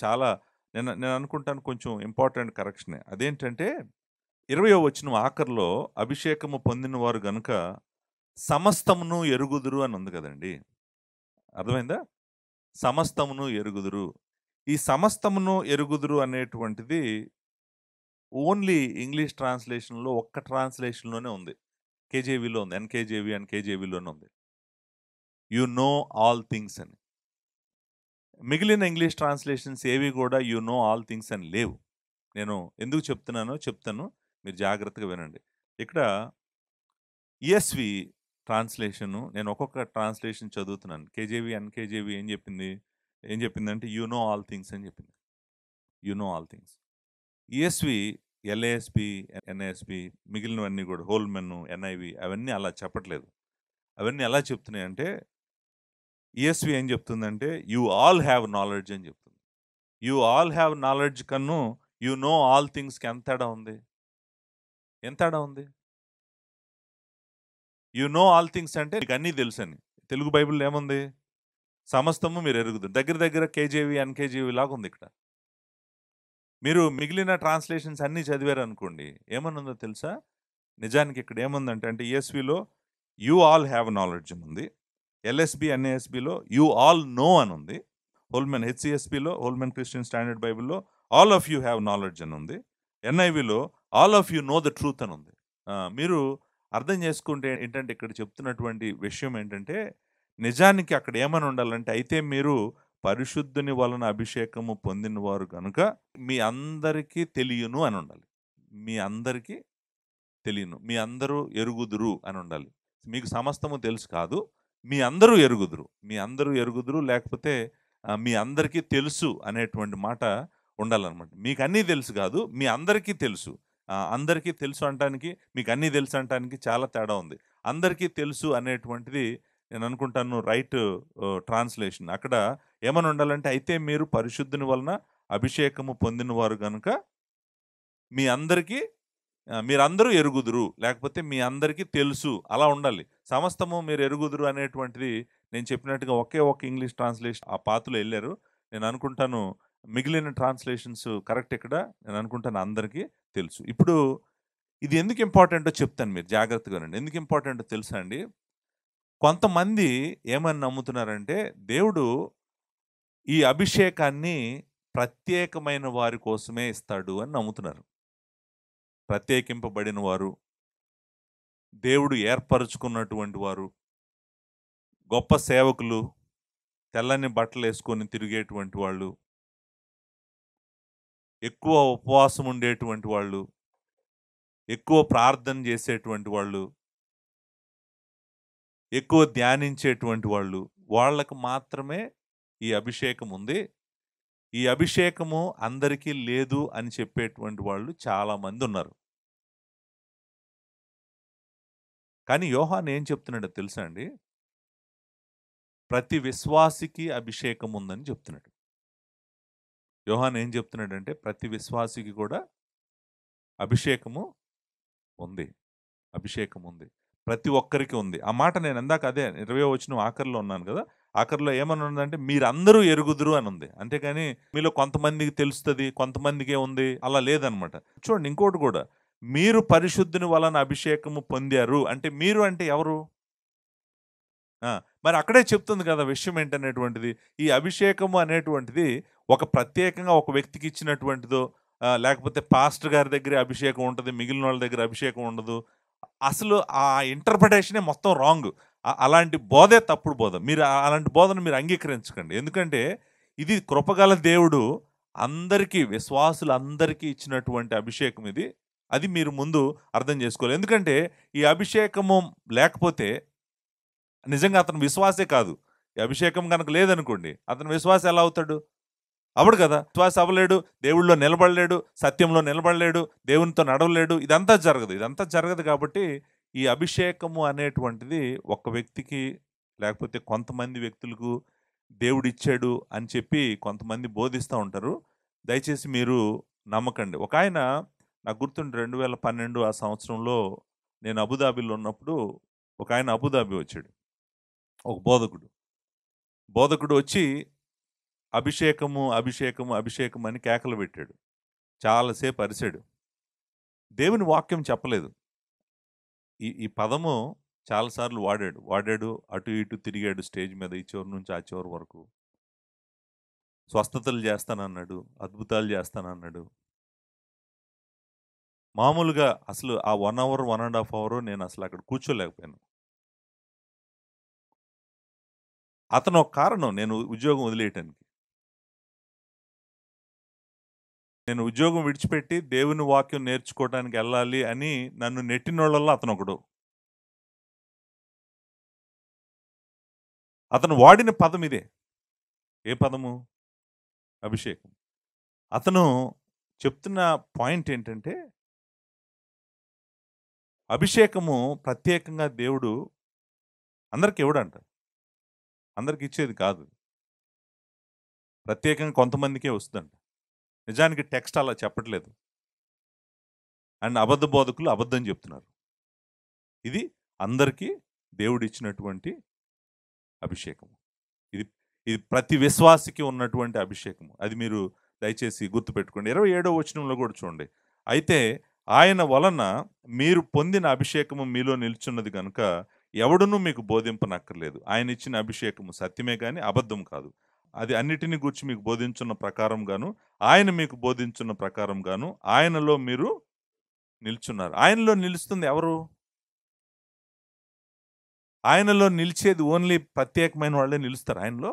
చాలా నేను అనుకుంటాను కొంచెం ఇంపార్టెంట్ కరెక్షనే. అదేంటంటే 20వ వచనం ఆఖరిలో అభిషేకము పొందిన వారు గనుక సమస్తమును ఎరుగుదురు అని ఉంది కదండి. అర్థమైందా? సమస్తమును ఎరుగుదురు. ఈ సమస్తమును ఎరుగుదురు అనేటువంటిది ఓన్లీ ఇంగ్లీష్ ట్రాన్స్లేషన్లో ఒక్క ట్రాన్స్లేషన్లోనే ఉంది. కేజేవీలో ఉంది. ఎన్కేజేవి అండ్ కేజేవీలోనే ఉంది. యు నో ఆల్ థింగ్స్ అని. మిగిలిన ఇంగ్లీష్ ట్రాన్స్లేషన్స్ ఏవి కూడా యు నో ఆల్ థింగ్స్ అని లేవు. నేను ఎందుకు చెప్తున్నానో చెప్తాను, మీరు జాగ్రత్తగా వినండి. ఇక్కడ ఈఎస్వి ట్రాన్స్లేషను, నేను ఒక్కొక్క ట్రాన్స్లేషన్ చదువుతున్నాను. కేజేవి ఎన్కేజేవి ఏం చెప్పిందంటే యు నో ఆల్ థింగ్స్ అని చెప్పింది. You know all things. ESV, LASP, NASP, మిగిలినవన్నీ కూడా హోల్మెన్, ఎన్ఐవి అవన్నీ అలా చెప్పట్లేదు. అవన్నీ ఎలా చెప్తున్నాయి అంటే ఈఎస్వి ఏం చెప్తుందంటే యు ఆల్ హ్యావ్ నాలెడ్జ్ అని చెప్తుంది. యు ఆల్ హ్యావ్ నాలెడ్జ్ కన్ను యు నో ఆల్ థింగ్స్కి ఎంత తేడా ఉంది? ఎంత తేడా ఉంది? యు నో ఆల్ థింగ్స్ అంటే మీకు అన్నీ తెలుసని. తెలుగు బైబిల్లో ఏముంది? సమస్తము మీరు ఎరుగుదురు. దగ్గర దగ్గర కేజేవి, ఎన్‌కేజీవి లాగా ఉంది ఇక్కడ. మీరు మిగిలిన ట్రాన్స్‌లేషన్స్ అన్నీ చదివారనుకోండి, ఏమనుందో తెలుసా? నిజానికి ఇక్కడ ఏముందంటే అంటే ఈఎస్‌విలో యూ ఆల్ హ్యావ్ నాలెడ్జ్ అని ఉంది. ఎల్ఎస్‌బి, ఎన్ఏఎస్‌బిలో యూ ఆల్ నో అని ఉంది. హోల్మన్ హెచ్‌సిఎస్‌బిలో హోల్మన్ క్రిస్టియన్ స్టాండర్డ్ బైబిల్‌లో all of you have knowledge అని ఉంది. ఎన్ఐవిలో all of you know the truth అని ఉంది. మీరు అర్థం చేసుకుంటే ఏంటంటే ఇక్కడ చెప్తున్నటువంటి విషయం ఏంటంటే నిజానికి అక్కడ ఏమని ఉండాలంటే అయితే మీరు పరిశుద్ధుని వలన అభిషేకము పొందినవారు గనుక మీ అందరికీ తెలియను అని ఉండాలి. మీ అందరికీ తెలియను. మీ అందరూ ఎరుగుదురు అని ఉండాలి. మీకు సమస్తము తెలుసు కాదు. మీ అందరూ ఎరుగుదురు. మీ అందరూ ఎరుగుదురు లేకపోతే మీ అందరికీ తెలుసు అనేటువంటి మాట ఉండాలనమాట. మీకన్నీ తెలుసు కాదు. మీ అందరికీ తెలుసు. అందరికీ తెలుసు అంటానికి, మీకన్నీ తెలుసు అంటానికి చాలా తేడా ఉంది. అందరికీ తెలుసు అనేటువంటిది నేను అనుకుంటాను రైట్ ట్రాన్స్‌లేషన్. అక్కడ ఏమని ఉండాలంటే అయితే మీరు పరిశుద్ధుని వలన అభిషేకము పొందినవారు గనుక మీ అందరికీ మీరందరూ ఎరుగుదురు. లేకపోతే మీ అందరికీ తెలుసు. అలా ఉండాలి. సమస్తము మీరు ఎరుగుదురు అనేటువంటిది నేను చెప్పినట్టుగా ఒకే ఒక ఇంగ్లీష్ ట్రాన్స్‌లేషన్ ఆ పాత్రలో ఎళ్లారు. నేను అనుకుంటాను మిగిలిన ట్రాన్స్‌లేషన్స్ కరెక్ట్ ఇక్కడ. నేను అనుకుంటాను అందరికీ తెలుసు. ఇప్పుడు ఇది ఎందుకు ఇంపార్టెంటో చెప్తాను మీరు జాగ్రత్తగా వినండి. ఎందుకు ఇంపార్టెంటో తెలుసా అండి? కొంతమంది ఏమని నమ్ముతున్నారంటే దేవుడు ఈ అభిషేకాన్ని ప్రత్యేకమైన వారి కోసమే ఇస్తాడు అని నమ్ముతున్నారు. ప్రత్యేకింపబడిన వారు, దేవుడు ఏర్పరుచుకున్నటువంటి వారు, గొప్ప సేవకులు, తెల్లని బట్టలేసుకొని తిరిగేటువంటి వాళ్ళు, ఎక్కువ ఉపవాసం ఉండేటువంటి వాళ్ళు, ఎక్కువ ప్రార్థన చేసేటువంటి వాళ్ళు, ఎక్కువ ధ్యానించేటువంటి వాళ్ళు, వాళ్ళకి మాత్రమే ఈ అభిషేకం ఉంది. ఈ అభిషేకము అందరికీ లేదు అని చెప్పేటువంటి వాళ్ళు చాలామంది ఉన్నారు. కానీ యోహాను ఏం చెప్తున్నాడో తెలుసా అండి? ప్రతి విశ్వాసికి అభిషేకం ఉందని చెప్తున్నాడు. యోహాను ఏం చెప్తున్నాడంటే ప్రతి విశ్వాసికి కూడా అభిషేకము ఉంది. అభిషేకం ఉంది. ప్రతి ఒక్కరికి ఉంది. ఆ మాట నేను ఇందాక అదే 20వ వచనం ఆఖరిలో ఉన్నాను గదా! ఆఖరిలో ఏమని ఉందంటే మీరందరూ ఎరుగుదురు అని ఉంది. అంతేగాని మీలో కొంతమందికి తెలుస్తది, కొంతమందికే ఉంది అలా లేదనమాట. చూడండి ఇంకోటి గూడా మీరు పరిశుద్ధుని వలన అభిషేకము పొందారు అంటే మీరు అంటే ఎవరు? ఆ! మరి అక్కడే చెప్తుంది కదా విషయం ఏంటనేటువంటిది. ఈ అభిషేకము అనేటువంటిది ఒక ప్రత్యేకంగా ఒక వ్యక్తికి ఇచ్చినటువంటిదో లేకపోతే పాస్టర్ గారి దగ్గరే అభిషేకం ఉంటది. మిగిలిన వాళ్ళ దగ్గర అభిషేకం ఉండదు. అసలు ఆ ఇంటర్ప్రిటేషనే మొత్తం రాంగ్. అలాంటి బోధే తప్పుడు బోధ. మీరు అలాంటి బోధను మీరు అంగీకరించకండి. ఎందుకంటే ఇది కృపగల దేవుడు అందరికీ విశ్వాసులందరికీ ఇచ్చినటువంటి అభిషేకం ఇది. అది మీరు ముందు అర్థం చేసుకోవాలి. ఎందుకంటే ఈ అభిషేకము లేకపోతే నిజంగా అతను విశ్వాసే కాదు. ఈ అభిషేకం గనక లేదనుకోండి, అతను విశ్వాసి ఎలా అవుతాడు? అవ్వడు కదా! విశ్వాసి అవ్వలేడు, దేవుడిలో నిలబడలేడు, సత్యంలో నిలబడలేడు, దేవునితో నడవలేడు. ఇదంతా జరగదు. ఇదంతా జరగదు కాబట్టి, ఈ అభిషేకము అనేటువంటిది ఒక వ్యక్తికి లేకపోతే కొంతమంది వ్యక్తులకు దేవుడిచ్చాడు అని చెప్పి కొంతమంది బోధిస్తా ఉంటారు. దయచేసి మీరు నమ్మకండి. ఒకాయన నాకు గుర్తుండి 2012 ఆ సంవత్సరంలో నేను అబుదాబిలో ఉన్నప్పుడు ఒకాయన అబుదాబి వచ్చాడు. ఒక బోధకుడు. బోధకుడు వచ్చి అభిషేకము, అభిషేకము, అభిషేకం అని కేకలు పెట్టాడు. చాలా సేపు అరిసాడు. దేవుని వాక్యం చెప్పలేదు. ఈ ఈ పదము చాలా సార్లు వాడాడు. వాడాడు, అటు ఇటు తిరిగాడు స్టేజ్ మీద ఈ చివరి నుంచి ఆ చివరి వరకు. స్వస్థతలు చేస్తానన్నాడు, అద్భుతాలు చేస్తానన్నాడు. మామూలుగా అసలు ఆ 1 అవర్, 1 ½ అవర్ నేను అసలు అక్కడ కూర్చోలేకపోయాను. అతను ఒక కారణం నేను ఉద్యోగం వదిలేయటానికి. నేను ఉద్యోగం విడిచిపెట్టి దేవుని వాక్యం నేర్చుకోవడానికి ఎళ్ళాలి అని నన్ను నెట్టినోళ్ళలో అతనొకడు. అతను వాడిన పదం ఇదే. ఏ పదము? అభిషేకం. అతను చెప్తున్న పాయింట్ ఏంటంటే, అభిషేకము ప్రత్యేకంగా దేవుడు అందరికి ఇవ్వడంట. అందరికి ఇచ్చేది కాదు. ప్రత్యేకంగా కొంతమందికే వస్తదంట. నిజానికి టెక్స్ట్ అలా చెప్పట్లేదు. అండ్ అబద్ధ బోధకులు అబద్ధం చెప్తున్నారు. ఇది అందరికీ దేవుడిచ్చినటువంటి అభిషేకం. ఇది ఇది ప్రతి విశ్వాసికి ఉన్నటువంటి అభిషేకం. అది మీరు దయచేసి గుర్తుపెట్టుకోండి. 27వ వచనంలో కూడా చూడండి. అయితే ఆయన వలన మీరు పొందిన అభిషేకము మీలో నిలుచున్నది గనుక ఎవడునూ మీకు బోధింపనక్కర్లేదు. ఆయన ఇచ్చిన అభిషేకము సత్యమే గాని అబద్ధం కాదు. అది అన్నిటిని గూర్చి మీకు బోధించున్న ప్రకారంగాను, ఆయన మీకు బోధించున్న ప్రకారంగాను ఆయనలో మీరు నిల్చున్నారు. ఆయనలో నిలుస్తుంది ఎవరు? ఆయనలో నిలిచేది ఓన్లీ ప్రత్యేకమైన వాళ్ళే నిలుస్తారు ఆయనలో.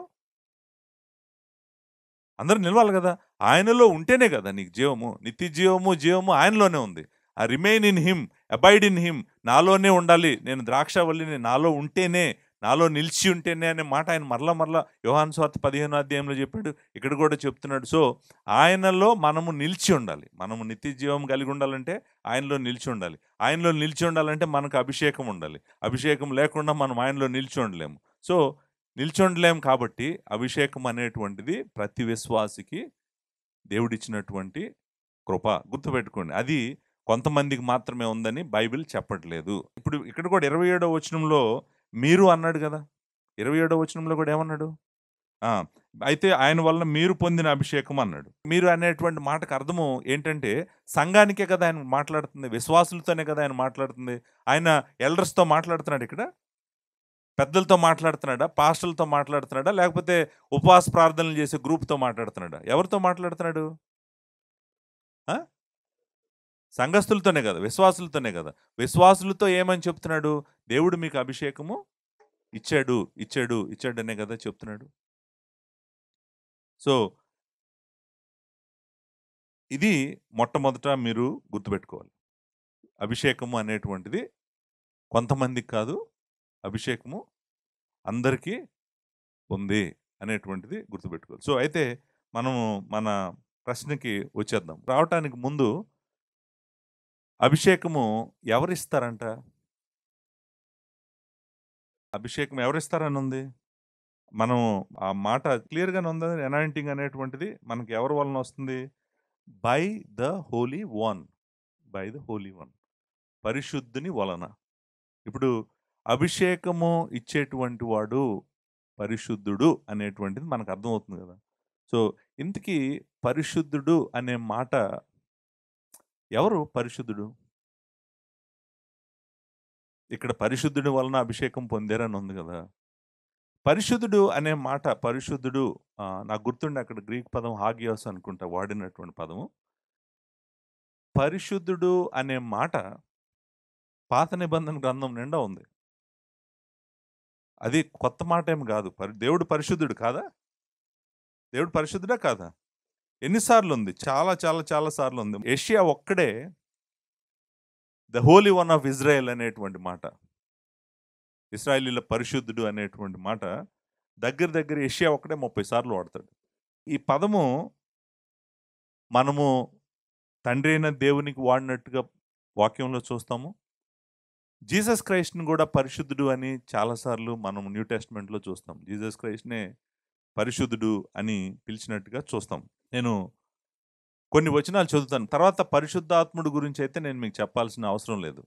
అందరూ నిలవాలి గదా! ఆయనలో ఉంటేనే గదా నీకు జీవము. నిత్య జీవము, జీవము ఆయనలోనే ఉంది. Remain in him, abide in him. నాలోనే ఉండాలి. నేను ద్రాక్షావల్లిని నాలో ఉంటేనే, నాలో నిలిచి ఉంటేనే అనే మాట ఆయన మరలా మరలా యోహాను సువార్త 15వ అధ్యాయంలో చెప్పాడు. ఇక్కడ కూడా చెప్తున్నాడు. సో, ఆయనలో మనము నిలిచి ఉండాలి. మనము నిత్య జీవం కలిగి ఉండాలంటే ఆయనలో నిలిచి ఉండాలి. ఆయనలో నిలిచి ఉండాలంటే మనకు అభిషేకం ఉండాలి. అభిషేకం లేకుండా మనం ఆయనలో నిలిచి ఉండలేము. సో, నిల్చుండలేం కాబట్టి అభిషేకం అనేటువంటిది ప్రతి విశ్వాసికి దేవుడిచ్చినటువంటి కృప. గుర్తుపెట్టుకోండి. అది కొంతమందికి మాత్రమే ఉందని బైబిల్ చెప్పట్లేదు. ఇప్పుడు ఇక్కడ కూడా 27వ వచనంలో మీరు అన్నాడు గదా! 27వ వచనంలో కూడా ఏమన్నాడు? ఆ! అయితే ఆయన వలన మీరు పొందిన అభిషేకం అన్నాడు. మీరు అనేటువంటి మాటకు అర్థము ఏంటంటే సంఘానికే కదా ఆయన మాట్లాడుతుంది. విశ్వాసులతోనే కదా ఆయన మాట్లాడుతుంది. ఆయన ఎల్డర్స్‌తో మాట్లాడుతున్నాడు ఇక్కడ. పెద్దలతో మాట్లాడుతున్నాడా? పాస్టర్‌లతో మాట్లాడుతున్నాడా? లేకపోతే ఉపవాస ప్రార్థనలు చేసే గ్రూప్‌తో మాట్లాడుతున్నాడా? ఎవరితో మాట్లాడుతున్నాడు? ఆ! సంఘస్థులతోనే గదా! విశ్వాసులతోనే గదా! విశ్వాసులతో ఏమని చెప్తున్నాడు? దేవుడు మీకు అభిషేకము ఇచ్చాడు, ఇచ్చాడు, ఇచ్చాడనే గదా చెప్తున్నాడు. సో, ఇది మొట్టమొదట మీరు గుర్తుపెట్టుకోవాలి. అభిషేకము అనేటువంటిది కొంతమందికి కాదు. అభిషేకము అందరికీ ఉంది అనేటువంటిది గుర్తుపెట్టుకోవాలి. సో, అయితే మనము మన ప్రశ్నకి వచ్చేద్దాం. రావటానికి ముందు అభిషేకము ఎవరిస్తారంట? అభిషేకం ఎవరిస్తారని ఉంది? మనం ఆ మాట క్లియర్‌గానే ఉంది. అనాయింటింగ్ అనేటువంటిది మనకి ఎవరి వలన వస్తుంది? By the holy one. By the holy one. పరిశుద్ధుని వలన. ఇప్పుడు అభిషేకము ఇచ్చేటువంటి వాడు పరిశుద్ధుడు అనేటువంటిది మనకు అర్థమవుతుంది గదా! సో, ఇంతకీ పరిశుద్ధుడు అనే మాట ఎవరు పరిశుద్ధుడు? ఇక్కడ పరిశుద్ధుడి వలన అభిషేకం పొందారని ఉంది గదా! పరిశుద్ధుడు అనే మాట పరిశుద్ధుడు నాకు గుర్తుండి అక్కడ గ్రీక్ పదం హాగియోస్ అనుకుంటా వాడినటువంటి పదము. పరిశుద్ధుడు అనే మాట పాత నిబంధన గ్రంథం నిండా ఉంది. అది కొత్త మాటేమి గాదు. దేవుడు పరిశుద్ధుడు కాదా? దేవుడు పరిశుద్ధుడా కాదా? ఎన్ని సార్లుంది? చాలా చాలా చాలా సార్లుంది. యెషయా ఒక్కడే the holy one of Israel అనేటువంటి మాట. ఇశ్రాయేలీయుల పరిశుద్ధుడు అనేటువంటి మాట దగ్గర దగ్గర యెషయా ఒక్కడే 30 సార్లు వాడతాడు. ఈ పదము మనము తండ్రి అయిన దేవునికి వాడినట్టుగా వాక్యంలో చూస్తాము. జీసస్ క్రైస్ట్‌ని గూడా పరిశుద్ధుడు అని చాలా సార్లు మనం న్యూ టెస్టమెంట్‌లో చూస్తాం. జీసస్ క్రైస్ట్‌నే పరిశుద్ధుడు అని పిలిచినట్టుగా చూస్తాం. నేను కొన్ని వచనాలు చదువుతాను. తర్వాత పరిశుద్ధాత్ముడు గురించైతే నేను మీకు చెప్పాల్సిన అవసరం లేదు.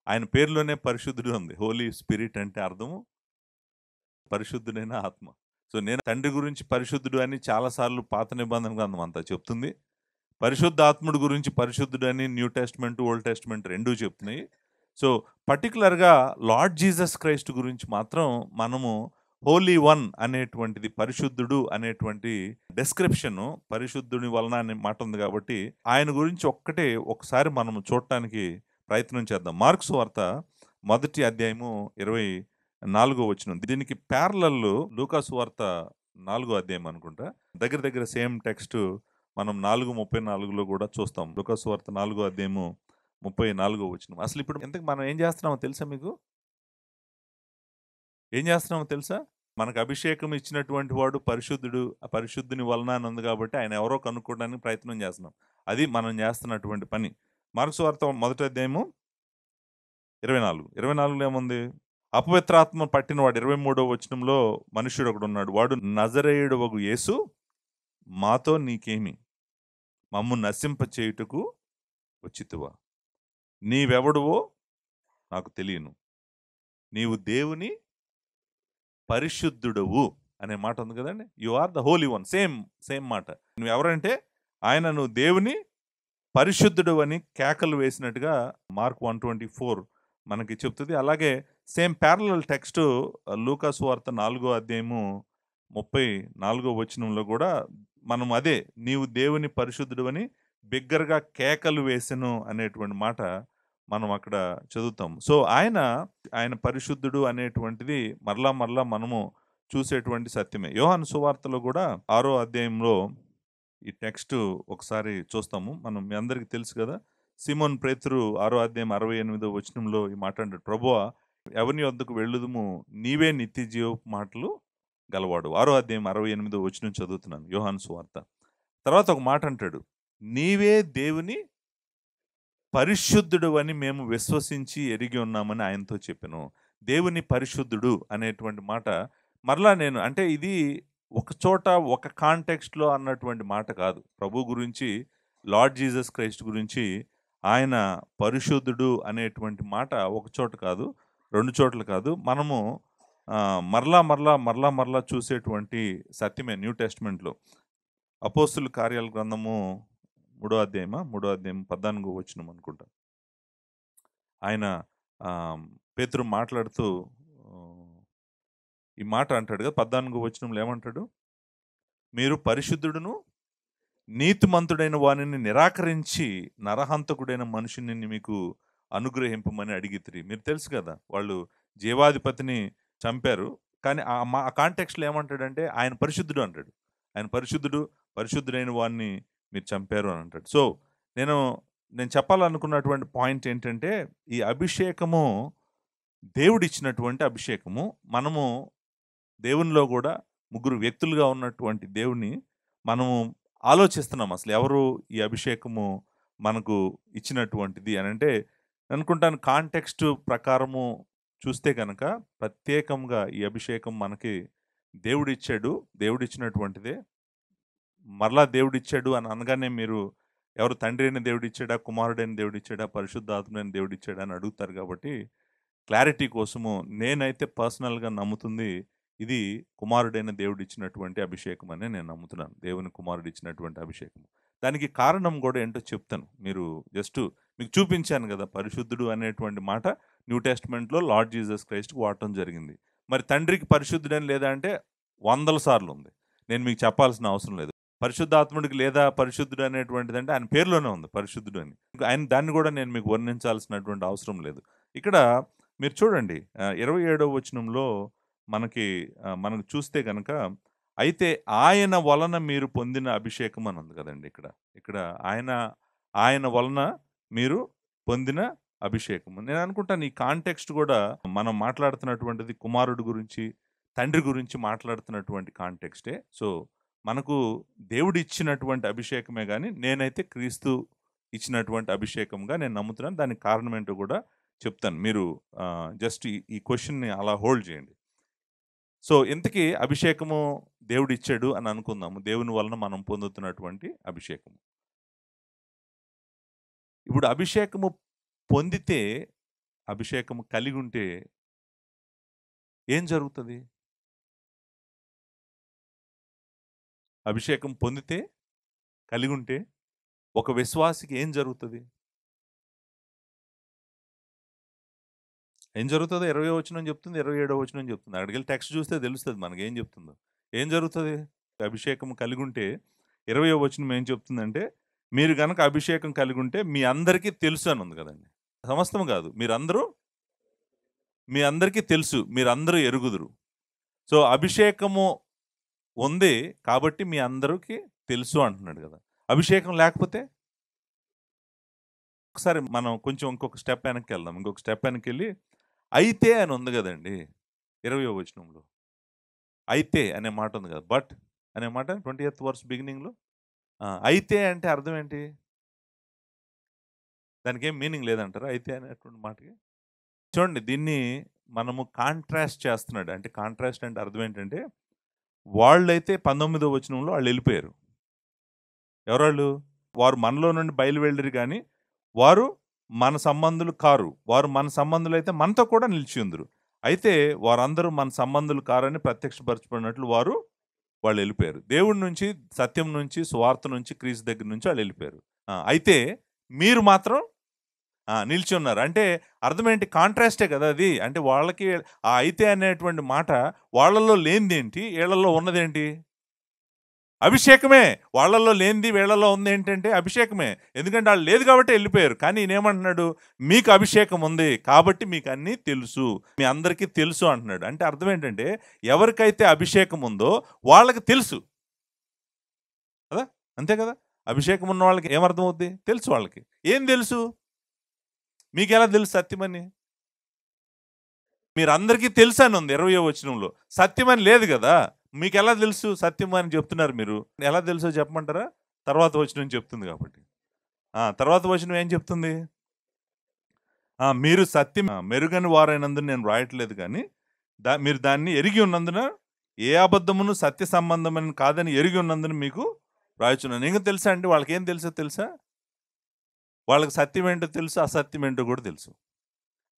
ఆయన పేరులోనే పరిశుద్ధుడు ఉంది. హోలీ స్పిరిట్ అంటే అర్థము పరిశుద్ధుడైన ఆత్మ. సో, నేను తండ్రి గురించి పరిశుద్ధుడు అని చాలా సార్లు పాత నిబంధన గ్రంథం అంతా చెప్తుంది. పరిశుద్ధాత్ముడు గురించి పరిశుద్ధుడు అని న్యూ టెస్ట్‌మెంట్, ఓల్డ్ టెస్ట్‌మెంట్ 2 చెప్తున్నాయి. సో, పర్టిక్యులర్‌గా లార్డ్ జీసస్ క్రైస్ట్ గురించి మాత్రం మనము హోలీ వన్ అనేటువంటిది పరిశుద్ధుడు అనేటువంటి డెస్క్రిప్షను పరిశుద్ధుని వలన అనే మాట ఉంది కాబట్టి ఆయన గురించి ఒక్కటే ఒకసారి మనము చూడటానికి ప్రయత్నం చేద్దాం. మార్కు సువార్త మొదటి అధ్యాయము 24వ వచనం. దీనికి ప్యారలల్ లూకా సువార్త 4వ అధ్యాయం అనుకుంటా. దగ్గర దగ్గర సేమ్ టెక్స్ట్ మనం 4:34లో కూడా చూస్తాం. లూకా సువార్త 4వ అధ్యాయము 34వ వచనం. అసలు ఇప్పుడు ఇంతకు మనం ఏం చేస్తున్నామో తెలుసా మీకు? ఏం చేస్తున్నామో తెలుసా? మనకు అభిషేకం ఇచ్చినటువంటి వాడు పరిశుద్ధుడు. ఆ పరిశుద్ధుని వలన అని ఉంది కాబట్టి ఆయన ఎవరో కనుక్కోవడానికి ప్రయత్నం చేస్తున్నాం. అది మనం చేస్తున్నటువంటి పని. మార్కు సువార్త మొదటి అధ్యాయము 24. 24లో ఏముంది? అపవిత్రాత్మ పట్టినవాడు 23వ వచనంలో మనుష్యుడు ఒకడున్నాడు. వాడు నజరేయుడవగు యేసు మాతో నీకేమి? మమ్ము నశింపచేయుటకు వచ్చితివా? నీవెవడువో నాకు తెలియను. నీవు దేవుని పరిశుద్ధుడవు అనే మాట ఉంది కదండి. You are the holy one. Same same మాట. నువ్వు ఎవరంటే నువ్వు దేవుని పరిశుద్ధుడు అని కేకలు వేసినట్టుగా మార్క్ 124 మనకి చెప్తుంది. అలాగే సేమ్ ప్యారలల్ టెక్స్ట్ లూకా సువార్త 4వ అధ్యాయము 34వ వచనంలో కూడా మనం అదే నీవు దేవుని పరిశుద్ధుడు అని బిగ్గరగా కేకలు వేసెను అనేటువంటి మాట మనం అక్కడ చదువుతాం. సో ఆయన పరిశుద్ధుడు అనేటువంటిది మరలా మరలా మనము చూసేటువంటి సత్యమే. యోహాను సువార్తలో కూడా 6వ అధ్యాయంలో ఈ టెక్స్ట్ ఒకసారి చూస్తాము. మీ అందరికీ తెలుసు కదా, సిమోన్ పేతురు 6వ అధ్యాయం 68వ వచనంలో ఈ మాట అంటాడు, ప్రభువా ఎవని వద్దకు వెళ్ళుదుము, నీవే నిత్య జీవపు మాటలు గలవాడు. 6వ అధ్యాయం 68వ వచనం చదువుతున్నాను, యోహాను సువార్త. తర్వాత ఒక మాట అంటాడు, నీవే దేవుని పరిశుద్ధుడు అని మేము విశ్వసించి ఎరిగి ఉన్నామని ఆయనతో చెప్పాను. దేవుని పరిశుద్ధుడు అనేటువంటి మాట మరలా అంటే ఇది ఒక చోట ఒక కాంటెక్స్ట్లో అన్నటువంటి మాట కాదు. ప్రభు గురించి, లార్డ్ జీసస్ క్రైస్ట్ గురించి ఆయన పరిశుద్ధుడు అనేటువంటి మాట ఒక చోట కాదు, 2 చోట్ల కాదు. మనము మరలా చూసేటువంటి సత్యమే న్యూ టెస్ట్మెంట్లో. అపోస్తుల కార్యాల గ్రంథము 3వ అధ్యాయం 14వ వచనం అనుకుంటా. ఆయన పేతురు మాట్లాడుతూ ఈ మాట అంటాడు కదా, 14వ వచనంలో ఏమంటాడు, మీరు పరిశుద్ధుడును నీతిమంతుడైన వానిని నిరాకరించి నరహంతకుడైన మనుషుని మీకు అనుగ్రహింపమని అడిగితిరి. మీరు తెలుసు కదా, వాళ్ళు జీవాధిపతిని చంపారు. కానీ ఆ కాంటెక్స్ట్లో ఏమంటాడంటే ఆయన పరిశుద్ధుడు అంటాడు. ఆయన పరిశుద్ధుడైన వాడిని మీరు చంపారు అని అంటాడు. సో నేను చెప్పాలనుకున్నటువంటి పాయింట్ ఏంటంటే, ఈ అభిషేకము దేవుడిచ్చినటువంటి అభిషేకము. మనము దేవునిలో కూడా 3 వ్యక్తులుగా ఉన్నటువంటి దేవుని మనము ఆలోచిస్తున్నాం, అసలు ఎవరు ఈ అభిషేకము మనకు ఇచ్చినటువంటిది అని అంటే, అనుకుంటాను కాంటెక్స్ట్ ప్రకారము చూస్తే కనుక ప్రత్యేకంగా ఈ అభిషేకం మనకి దేవుడిచ్చినటువంటిదే. మరలా దేవుడిచ్చాడు అని అనగానే మీరు ఎవరు తండ్రి అయిన దేవుడిచ్చాడా, కుమారుడైన దేవుడిచ్చాడా, పరిశుద్ధాత్మైన దేవుడిచ్చాడా అని అడుగుతారు. కాబట్టి క్లారిటీ కోసము నేనైతే పర్సనల్గా నమ్ముతుంది ఇది కుమారుడైన దేవుడు ఇచ్చినటువంటి అభిషేకం అని నేను నమ్ముతున్నాను. దేవుని కుమారుడు ఇచ్చినటువంటి అభిషేకం. దానికి కారణం కూడా ఏంటో చెప్తాను. మీరు మీకు చూపించాను కదా, పరిశుద్ధుడు అనేటువంటి మాట న్యూ టెస్ట్మెంట్లో లార్డ్ జీసస్ క్రైస్ట్కి వాడటం జరిగింది. మరి తండ్రికి పరిశుద్ధుడని లేదా అంటే 100 సార్లు ఉంది. నేను మీకు చెప్పాల్సిన అవసరం లేదు. పరిశుద్ధాత్ముడికి లేదా పరిశుద్ధుడు అనేటువంటిది అంటే ఆయన పేరులోనే ఉంది పరిశుద్ధుడు అని. ఆయన దాన్ని కూడా నేను మీకు వర్ణించాల్సినటువంటి అవసరం లేదు. ఇక్కడ మీరు చూడండి 27వ వచనంలో మనకు చూస్తే కనుక, అయితే ఆయన వలన మీరు పొందిన అభిషేకం అని ఉంది కదండి. ఇక్కడ ఆయన వలన మీరు పొందిన అభిషేకం. నేను అనుకుంటాను ఈ కాంటెక్స్ట్ కూడా మనం మాట్లాడుతున్నటువంటిది కుమారుడు గురించి, తండ్రి గురించి మాట్లాడుతున్నటువంటి కాంటెక్స్టే. సో మనకు దేవుడు ఇచ్చినటువంటి అభిషేకమే కానీ నేనైతే క్రీస్తు ఇచ్చినటువంటి అభిషేకంగా నేను నమ్ముతున్నాను. దానికి కారణం ఏంటో కూడా చెప్తాను. మీరు జస్ట్ ఈ క్వశ్చన్ని అలా హోల్డ్ చేయండి. సో ఇంతకీ అభిషేకము దేవుడు ఇచ్చాడు అని అనుకుందాము, దేవుని వలన మనం పొందుతున్నటువంటి అభిషేకము. ఇప్పుడు అభిషేకము పొందితే, అభిషేకము కలిగి ఉంటే ఏం జరుగుతుంది? అభిషేకం పొందితే, కలిగి ఉంటే ఒక విశ్వాసికి ఏం జరుగుతుంది? ఏం జరుగుతుందో 20వ వచనం చెప్తుంది, 27వ వచనం చెప్తుంది. అక్కడికి వెళ్ళి టెక్స్ట్ చూస్తే తెలుస్తుంది మనకి ఏం చెప్తుందో. ఏం జరుగుతుంది? అభిషేకం కలిగి ఉంటే 20వ వచనం ఏం చెప్తుందంటే, మీరు కనుక అభిషేకం కలిగి ఉంటే మీ అందరికీ తెలుసు అని ఉంది కదండి. సమస్తం కాదు, మీ అందరికీ తెలుసు, మీరందరూ ఎరుగుదురు. సో అభిషేకము ఉంది కాబట్టి మీ అందరికీ తెలుసు అంటున్నాడు కదా. అభిషేకం లేకపోతే ఒకసారి మనం కొంచెం ఇంకొక స్టెప్ వెనక్కి వెళ్దాం. ఇంకొక స్టెప్ వెనక్కి వెళ్ళి అయితే అని ఉంది కదండి 20వ వచనంలో. అయితే అనే మాట ఉంది కదా, బట్ అనే మాట 20th వర్స్ బిగినింగ్లో. అయితే అంటే అర్థం ఏంటి? దానికి ఏం మీనింగ్ లేదంటారా అయితే అనేటువంటి మాటకి? చూడండి, దీన్ని మనము కాంట్రాస్ట్ చేస్తున్నాడు. అంటే కాంట్రాస్ట్ అంటే అర్థం ఏంటంటే, వాళ్ళైతే 19వ వచనంలో వాళ్ళు వెళ్ళిపోయారు. ఎవరాళ్ళు? వారు మనలో నుండి బయలువెళ్ళరు కానీ వారు మన సంబంధులు కారు. వారు మన సంబంధులు అయితే మనతో కూడా నిలిచి ఉందరు. అయితే వారందరూ మన సంబంధులు కారని ప్రత్యక్షపరచబడినట్లు వాళ్ళు వెళ్ళిపోయారు. దేవుడి నుంచి, సత్యం నుంచి, సువార్త నుంచి, క్రీస్తు దగ్గర నుంచి వాళ్ళు వెళ్ళిపోయారు. అయితే మీరు మాత్రం నిలిచి ఉన్నారు. అంటే అర్థం ఏంటి? కాంట్రాస్టే కదా అది. అంటే వాళ్ళకి ఆ అయితే అనేటువంటి మాట వాళ్ళలో లేనిదేంటి? ఈళ్ళలో ఉన్నదేంటి? అభిషేకమే. వాళ్ళలో లేనిది వీళ్ళలో ఉంది ఏంటంటే అభిషేకమే. ఎందుకంటే ఆళ్ళు లేదు కాబట్టి ఎళ్ళిపోయారు. కానీ ఈయనేమంటున్నాడు? మీకు అభిషేకం ఉంది. కాబట్టి మీకన్నీ తెలుసు. మీ అందరికీ తెలుసు అంటున్నాడు. అంటే అర్థం ఏంటంటే ఎవరికైతే అభిషేకం ఉందో వాళ్ళకి తెలుసు. కదా! అంతే కదా! అభిషేకం ఉన్న వాళ్ళకి ఏమర్థమవుద్ది? తెలుసు వాళ్ళకి. ఏం తెలుసు? మీకెలా తెలుసు సత్యమని? మీరందరికీ తెలుసని ఉంది 20వ వచనంలో. సత్యమని లేదు గదా! మీకెలా తెలుసు సత్యం అని చెప్తున్నారు మీరు? ఎలా తెలుసో చెప్పమంటారా? తర్వాత వచనం చెప్తుంది కాబట్టి. తర్వాత వచనం ఏం చెప్తుంది? మీరు సత్యం మెరుగని వారైనందున నేను వ్రాయట్లేదు గానీ, మీరు దాన్ని ఎరిగి ఉన్నందున ఏ అబద్ధమును సత్య సంబంధమని కాదని ఎరిగి ఉన్నందున మీకు రాయుచున్నాను. ఇంకా తెలుసా అండి? వాళ్ళకేం తెలుసో తెలుసా? వాళ్ళకి సత్యం ఏంటో తెలుసు, అసత్యం ఏంటో కూడా తెలుసు.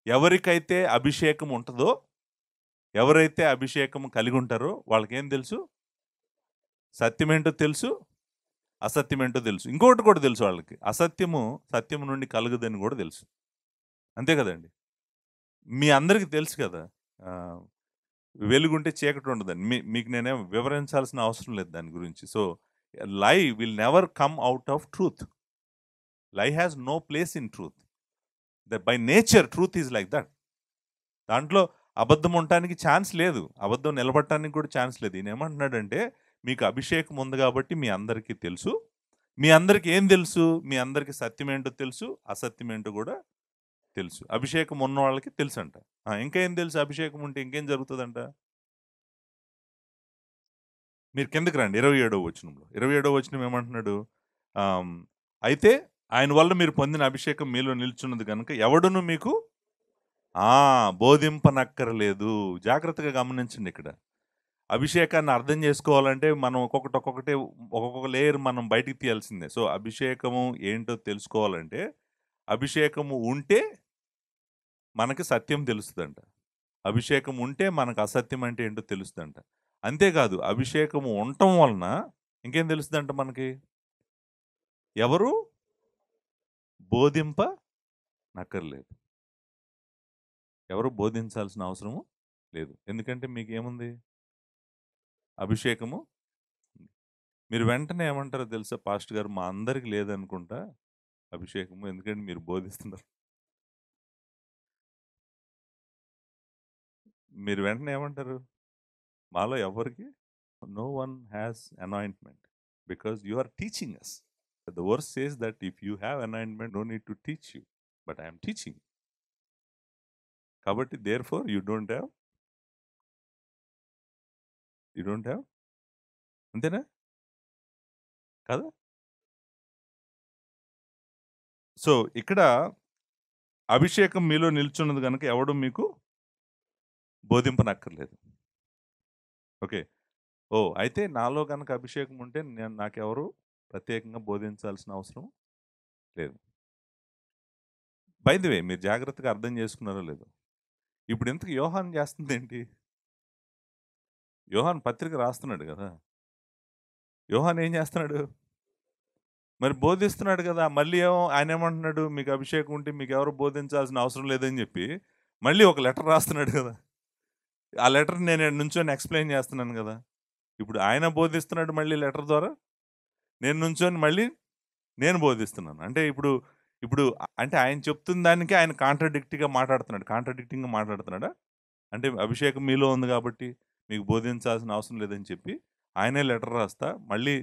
ఎవరికైతే అభిషేకం ఉంటదో, ఎవరైతే అభిషేకం కలిగి ఉంటారో వాళ్ళకేం తెలుసు? సత్యమేంటో తెలుసు, అసత్యమేంటో తెలుసు. ఇంకొకటి కూడా తెలుసు వాళ్ళకి. అసత్యము సత్యము నుండి కలుగదని కూడా తెలుసు. అంతే కదండీ! మీ అందరికి తెలుసు కదా! ఆహ్, వెలుగుంటే చీకటి ఉండదని. మీకు నేనేం వివరించాల్సిన అవసరం లేదు దాని గురించి. So, lie will never come out of truth. Lie has no place in truth. By nature truth is like that. దాంట్లో అబద్ధం ఉండటానికి ఛాన్స్ లేదు. అబద్ధం నిలబడటానికి కూడా ఛాన్స్ లేదు. ఈయనేమంటున్నాడంటే, మీకు అభిషేకం ఉంది కాబట్టి మీ అందరికీ తెలుసు. మీ అందరికి ఏం తెలుసు? మీ అందరికి సత్యమేంటో తెలుసు, అసత్యమేంటో కూడా తెలుసు. అభిషేకం ఉన్న వాళ్ళకి తెలుసంట. ఇంకా ఏం తెలుసు అభిషేకం ఉంటే ఇంకేం జరుగుతదంట? మీరు కిందకి రండి 27వ వచనంలో. 27వ వచనం ఏమంటున్నాడు? ఆహ్, అయితే ఆయన వల్ల మీరు పొందిన అభిషేకం మీలో నిలుచున్నది గనుక ఎవడును మీకు బోధింపనక్కరలేదు. జాగ్రత్తగా గమనించండి ఇక్కడ. అభిషేకాన్ని అర్థం చేసుకోవాలంటే మనం ఒక్కొక్క లేయర్ మనం బయటికి తీయాల్సిందే. సో, అభిషేకము ఏంటో తెలుసుకోవాలంటే, అభిషేకము ఉంటే మనకి సత్యం తెలుస్తదంట. అభిషేకం ఉంటే మనకు అసత్యం అంటే ఏంటో తెలుస్తదంట. అంతేకాదు అభిషేకము ఉండటం వలన ఇంకేం తెలుస్తదంట మనకి? ఎవరు బోధింపనక్కర్లేదు. ఎవరు బోధించాల్సిన అవసరము లేదు. ఎందుకంటే మీకేముంది? అభిషేకము మీరు వెంటనే ఏమంటారో తెలుసా? పాస్టర్ గారు మా అందరికి లేదనుకుంటా అభిషేకము. ఎందుకంటే మీరు బోధిస్తున్నారు. మీరు వెంటనే ఏమంటారు? మాలో ఎవ్వరికి no one has anointment because you are teaching us. The verse says that if you have anointment no need to teach you. But I am teaching. కాబట్టి దేర్‌ఫోర్ యూ డోంట్ హావ్ అంతేనా? కదా! సో, ఇక్కడ అభిషేకం మీలో నిల్చున్నది గనుక ఎవడు మీకు బోధింపనక్కర్లేదు. ఓకే. అయితే నాలో గనక అభిషేకం ఉంటే నాకెవరు ప్రత్యేకంగా బోధించాల్సిన అవసరం లేదు. బై ది వే మీరు జాగ్రత్తగా అర్థం చేసుకున్నారో లేదో. ఇప్పుడు ఇంతకు యోహాన్ చేస్తుందేంటి? యోహాన్ పత్రిక రాస్తున్నాడు గదా! యోహాన్ ఏం చేస్తున్నాడు? మరి బోధిస్తున్నాడు గదా! మళ్ళీ ఆయనేమంటున్నాడు? మీకు అభిషేకం ఉంటే మీకెవరు బోధించాల్సిన అవసరం లేదని జెప్పి, మళ్ళీ ఒక లెటర్ రాస్తున్నాడు గదా! ఆ లెటర్ నేను ఈడ నుంచొని ఎక్స్‌ప్లెయిన్ చేస్తున్నాను గదా! ఇప్పుడు ఆయన బోధిస్తున్నాడు మళ్ళీ లెటర్ ద్వారా. నేను నుంచొని మళ్ళీ నేను బోధిస్తున్నాను. అంటే ఇప్పుడు అంటే ఆయన చెప్తున్న దానికి ఆయన కాంట్రాడిక్టింగ్‌గా మాట్లాడుతున్నాడా? అంటే అభిషేకం మీలో ఉంది గాబట్టి, మీకు బోధించాల్సిన అవసరం లేదని చెప్పి, ఆయనే లెటర్ రాస్తా, మళ్ళీ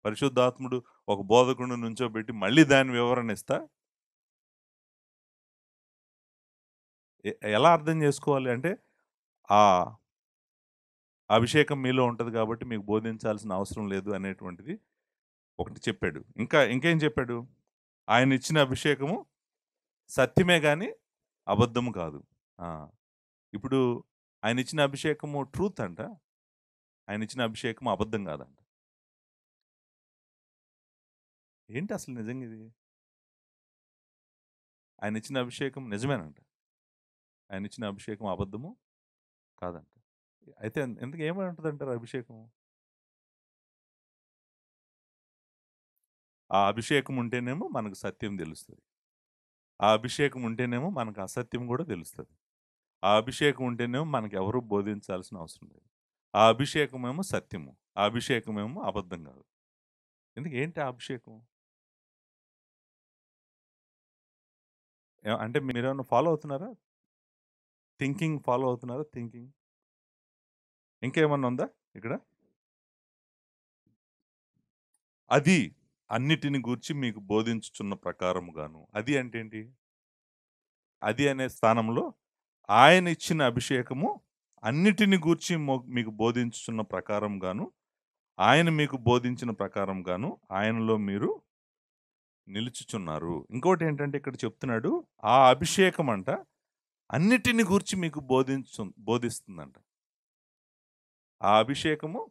పరిశుద్ధాత్ముడు ఒక బోధకుడిని నుంచోబెట్టి, మళ్ళీ దాని వివరణ ఇస్తా, ఎలా అర్థం జేసుకోవాలి అంటే, ఆ అభిషేకం మీలో ఉంటది గాబట్టి, మీకు బోధించాల్సిన అవసరం లేదు అనేటువంటిది ఒకటి చెప్పాడు. ఇంకేం చెప్పాడు? ఆయనిచ్చిన అభిషేకము సత్యమే గాని, అబద్ధము కాదు. ఆ! ఇప్పుడు ఆయనిచ్చిన అభిషేకము ట్రూత్ అంట. ఆయనిచ్చిన అభిషేకము అబద్ధం కాదంట. ఏంటి అసలు నిజంగా ఇది? ఆయనిచ్చిన అభిషేకం నిజమేనంట. ఆయన ఇచ్చిన అభిషేకం అబద్ధము కాదంట. అయితే ఎందుకు ఏమంటుంది అంటారు అభిషేకం? ఆ అభిషేకం ఉంటేనేమో మనకు సత్యం తెలుస్తుంది. ఆ అభిషేకం ఉంటేనేమో మనకు అసత్యం కూడా తెలుస్తుంది. ఆ అభిషేకం ఉంటేనేమో మనకు ఎవరు బోధించాల్సిన అవసరం లేదు. ఆ అభిషేకమేమో సత్యము. ఆ అభిషేకమేమో అబద్ధం కాదు. ఎందుకు ఏంటి ఆ అభిషేకం? అంటే మీరేమన్నా ఫాలో అవుతున్నారా? థింకింగ్ ఫాలో అవుతున్నారా? థింకింగ్. ఇంకేమన్నా ఉందా ఇక్కడ? అది అన్నిటిని గూర్చి మీకు బోధించుచున్న ప్రకారముగాను. అది అంటే ఏంటి? అది అనే స్థానంలో ఆయన ఇచ్చిన అభిషేకము అన్నిటిని గూర్చి మీకు బోధించుచున్న ప్రకారంగాను, ఆయన మీకు బోధించిన ప్రకారంగాను ఆయనలో మీరు నిలుచుచున్నారు. ఇంకోటేంటంటే ఇక్కడ చెప్తున్నాడు, ఆ అభిషేకం అంట అన్నిటిని గూర్చి మీకు బోధిస్తుందంట. ఆ అభిషేకము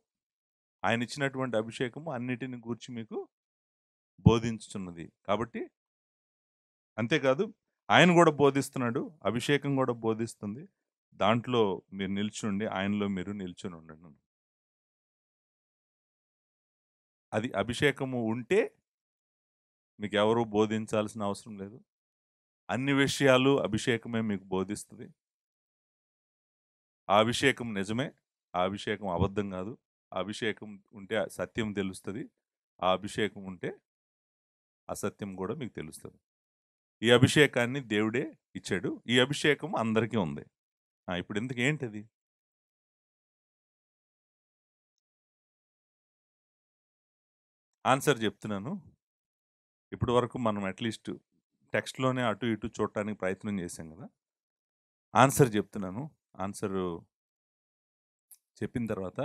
ఆయనిచ్చినటువంటి అభిషేకము అన్నిటిని గూర్చి మీకు బోధించుచున్నది. కాబట్టి అంతేకాదు ఆయన గూడా బోధిస్తున్నాడు. అభిషేకం గూడా బోధిస్తుంది. దాంట్లో మీరు నిల్చుండి, ఆయనలో మీరు నిల్చొనుండండి. అది అభిషేకము ఉంటే మీకెవరు బోధించాల్సిన అవసరం లేదు. అన్ని విషయాలు అభిషేకమే మీకు బోధిస్తది. ఆ అభిషేకం నిజమే. ఆ అభిషేకం అబద్ధం గాదు. ఆ అభిషేకం ఉంటే సత్యం తెలుస్తది. ఆ అభిషేకం ఉంటే అసత్యం గూడా మీకు తెలుస్తది. ఈ అభిషేకాన్ని దేవుడే ఇచ్చాడు. ఈ అభిషేకం అందరికీ ఉంది. ఇప్పుడు ఇంతకీ ఏంటది? ఆన్సర్ జెప్తున్నాను. ఇప్పటి వరకు మనం అట్‌లీస్ట్ టెక్స్ట్‌లోనే అటు ఇటు చూడటానికి ప్రయత్నం చేశాం గదా! ఆన్సర్ జెప్తున్నాను. ఆన్సరు చెప్పిన తర్వాత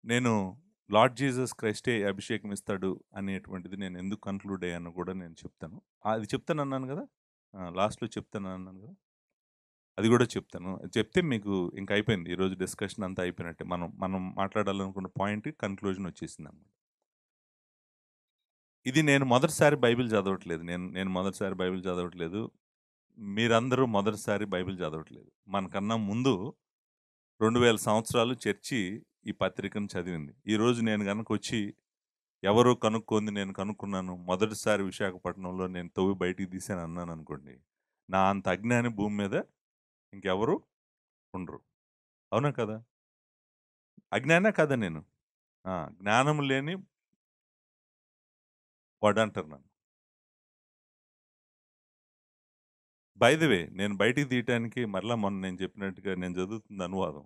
నేను లార్డ్ జీసస్ క్రైస్టే అభిషేకం ఇస్తాడు అనేటువంటిది నేను ఎందుకు కన్క్లూడ్ అయ్యానో కూడా నేను చెప్తాను. అది చెప్తానన్నాను గదా! లాస్ట్‌లో చెప్తానన్నాను గదా! అది గూడా చెప్తాను. చెప్తే మీకు ఇంక అయిపోయింది. ఈరోజు డిస్కషన్ అంతా అయిపోయినట్టే. మనం మనం మాట్లాడాలనుకున్న పాయింట్ కన్క్లూజన్ వచ్చేసిందన్నమాట. ఇది నేను మొదటిసారి బైబిల్ చదవట్లేదు. నేను నేను మొదటిసారి బైబిల్ చదవట్లేదు. మీరందరూ మొదటిసారి బైబిల్ చదవట్లేదు. మనకన్నా ముందు 2000 సంవత్సరాలు చర్చి ఈ పత్రికను చదివింది. ఈరోజు నేను గనకొచ్చి ఎవరో కనుక్కుంది నేను కనుక్కున్నాను. మొదటిసారి విశాఖపట్నంలో నేను తవ్వి బయటికి తీశాను అన్నాననుకోండి. నా అంత అజ్ఞాని భూమి మీద ఇంకెవరు ఉండరు. అవునా కదా? అజ్ఞానే కదా నేను. జ్ఞానం లేని వాడంటారు నన్ను. బై ది వే నేను బయటికి తీయటానికి మరలా మొన్న నేను చెప్పినట్టుగా నేను చదువుతుంది అనువాదం.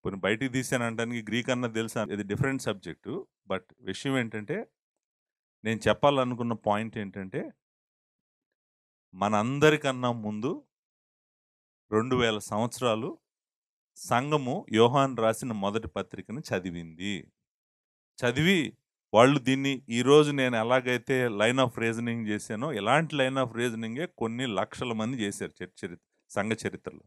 పోనీ బయటికి తీశానంటానికి గ్రీక్ అన్న తెలుసా? ఇది డిఫరెంట్ సబ్జెక్టు. బట్ విషయం ఏంటంటే, నేను చెప్పాలనుకున్న పాయింట్ ఏంటంటే, మనందరికన్నా ముందు 2000 సంవత్సరాలు సంఘము యోహాను రాసిన మొదటి పత్రికను చదివింది. చదివి వాళ్ళు దీన్ని ఈరోజు నేను ఎలాగైతే లైన్ ఆఫ్ రీజనింగ్ చేశానో, ఇలాంటి లైన్ ఆఫ్ రీజనింగే కొన్ని లక్షల మంది చేశారు సంఘ చరిత్రలో.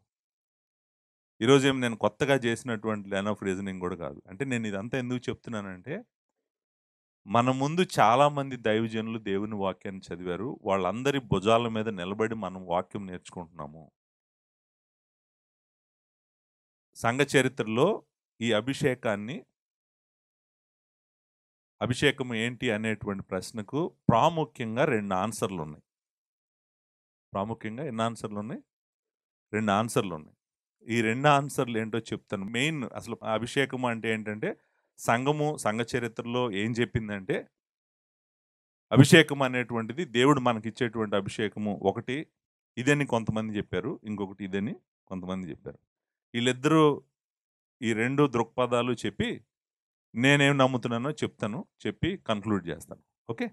ఈరోజేమో నేను కొత్తగా చేసినటువంటి లైన్ ఆఫ్ రీజనింగ్ కూడా కాదు. అంటే నేను ఇదంతా ఎందుకు చెప్తున్నానంటే, మన ముందు చాలామంది దైవజనులు దేవుని వాక్యాన్ని చదివారు. వాళ్ళందరి భుజాల మీద నిలబడి మనం వాక్యం నేర్చుకుంటున్నాము. సంఘ చరిత్రలో ఈ అభిషేకం ఏంటి అనేటువంటి ప్రశ్నకు ప్రాముఖ్యంగా 2 ఆన్సర్‌లున్నాయి. ప్రాముఖ్యంగా ఎన్ని ఆన్సర్‌లున్నాయి? 2 ఆన్సర్‌లున్నాయి. ఈ 2 ఆన్సర్‌లు ఏంటో చెప్తాను. మెయిన్ అసలు అభిషేకం అంటే ఏంటంటే, సంఘ చరిత్రలో ఏం చెప్పిందంటే, అభిషేకం అనేటువంటిది దేవుడు మనకిచ్చేటువంటి అభిషేకము ఒకటి ఇదని కొంతమంది చెప్పారు. ఇంకొకటి ఇదని కొంతమంది చెప్పారు. ఈళ్ళిద్దరూ ఈ 2 దృక్పథాలు చెప్పి, నేనేం నమ్ముతున్నానో చెప్తాను. చెప్పి కన్క్లూడ్ చేస్తాను. ఓకే.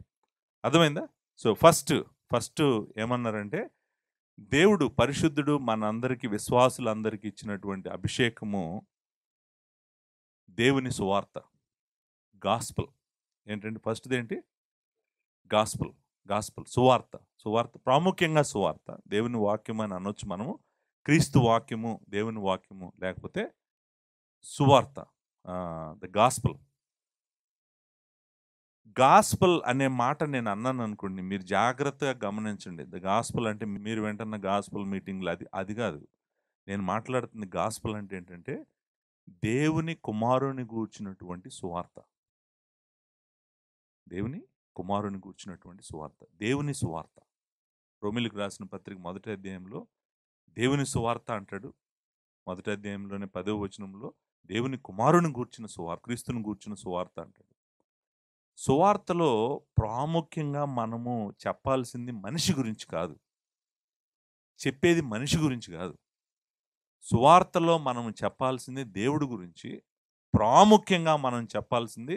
అర్థమైందా? సో, ఫస్ట్ ఏమన్నారంటే, దేవుడు పరిశుద్ధుడు మనందరికీ విశ్వాసులందరికీ ఇచ్చినటువంటి అభిషేకము దేవుని సువార్త. గాస్పెల్. ఏంటంటే ఫస్ట్‌దేంటి? గాస్పెల్. సువార్త. ప్రాముఖ్యంగా సువార్త. దేవుని వాక్యం అని అనొచ్చు మనము. క్రీస్తు వాక్యము, దేవుని వాక్యము లేకపోతే సువార్త. The gospel. గాస్పల్ అనే మాట నేను అన్నాను అనుకోండి, మీరు జాగ్రత్తగా గమనించండి. ద గాస్పల్ అంటే మీరు వింటున్న గాస్పల్ మీటింగ్‌లు అది అది కాదు. నేను మాట్లాడుతుంది గాస్పల్ అంటే ఏంటంటే, దేవుని కుమారుని గూర్చినటువంటి సువార్త. దేవుని కుమారుని గూర్చినటువంటి సువార్త. దేవుని సువార్త. రోమీయులకు రాసిన పత్రిక మొదటి అధ్యాయంలో దేవుని సువార్త అంటాడు. మొదటి అధ్యాయంలోనే 10వ వచనంలో దేవుని కుమారుని గూర్చిన సువార్త, క్రీస్తుని గూర్చిన సువార్త అంటాడు. సువార్తలో ప్రాముఖ్యంగా మనము చెప్పాల్సింది మనిషి గురించి కాదు. చెప్పేది మనిషి గురించి కాదు. సువార్తలో మనం చెప్పాల్సింది దేవుడి గురించి. ప్రాముఖ్యంగా మనం చెప్పాల్సింది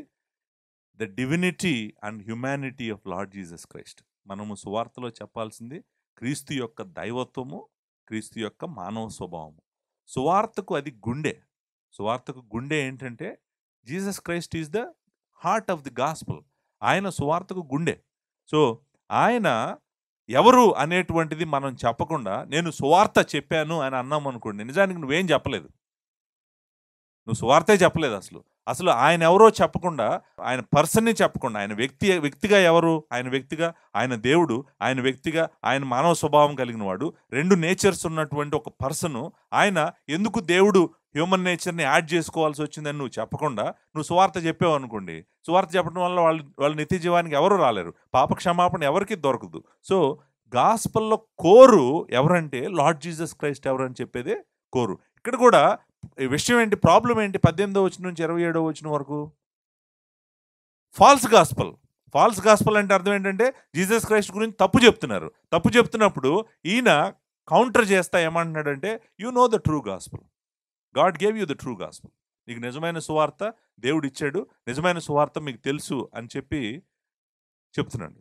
the divinity and humanity of lord Jesus Christ. మనము సువార్తలో చెప్పాల్సింది క్రీస్తు యొక్క దైవత్వము, క్రీస్తు యొక్క మానవ స్వభావము. సువార్తకు అది గుండె. సువార్తకు గుండె ఏంటంటే Jesus Christ is the heart of the gospel. ఆయన సువార్తకు గుండె. సో ఆయన ఎవరు అనేటువంటిది మనం చెప్పకుండా నేను సువార్త చెప్పాను అని అన్నాం అనుకోండి, నిజానికి నువ్వేం చెప్పలేదు. నువ్వు సువార్తే చెప్పలేదు అసలు. అసలు ఆయన ఎవరో చెప్పకుండా, ఆయన పర్సన్‌ని చెప్పకుండా, ఆయన వ్యక్తిగా ఎవరు? ఆయన వ్యక్తిగా ఆయన దేవుడు, ఆయన వ్యక్తిగా ఆయన మానవ స్వభావం కలిగిన వాడు. 2 నేచర్స్ ఉన్నటువంటి ఒక పర్సను. ఆయన ఎందుకు దేవుడు హ్యూమన్ నేచర్‌ని యాడ్ చేసుకోవాల్సి వచ్చిందని నువ్వు చెప్పకుండా, నువ్వు సువార్త చెప్పావనుకోండి, సువార్త చెప్పడం వల్ల వాళ్ళు నిత్య జీవానికి ఎవరు రాలేరు. పాప క్షమాపణ ఎవరికీ దొరకదు. సో, గాస్పల్‌లో కోరు ఎవరంటే లార్డ్ జీసస్ క్రైస్ట్ ఎవరని చెప్పేదే కోరు. ఇక్కడ కూడా ఈ విషయం ఏంటి, ప్రాబ్లం ఏంటి? 18వ వచనం నుంచి 27వ వచనం వరకు ఫాల్స్ గాస్పల్. ఫాల్స్ గాస్పల్ అంటే అర్థం ఏంటంటే జీసస్ క్రైస్ట్ గురించి తప్పు చెప్తున్నారు. తప్పు చెప్తున్నప్పుడు ఈయన కౌంటర్ చేస్తా ఏమంటున్నాడంటే, you know the true gospel, God gave you the true gospel. నీకు నిజమైన సువార్త దేవుడు ఇచ్చాడు, నిజమైన సువార్త మీకు తెలుసు అని చెప్పి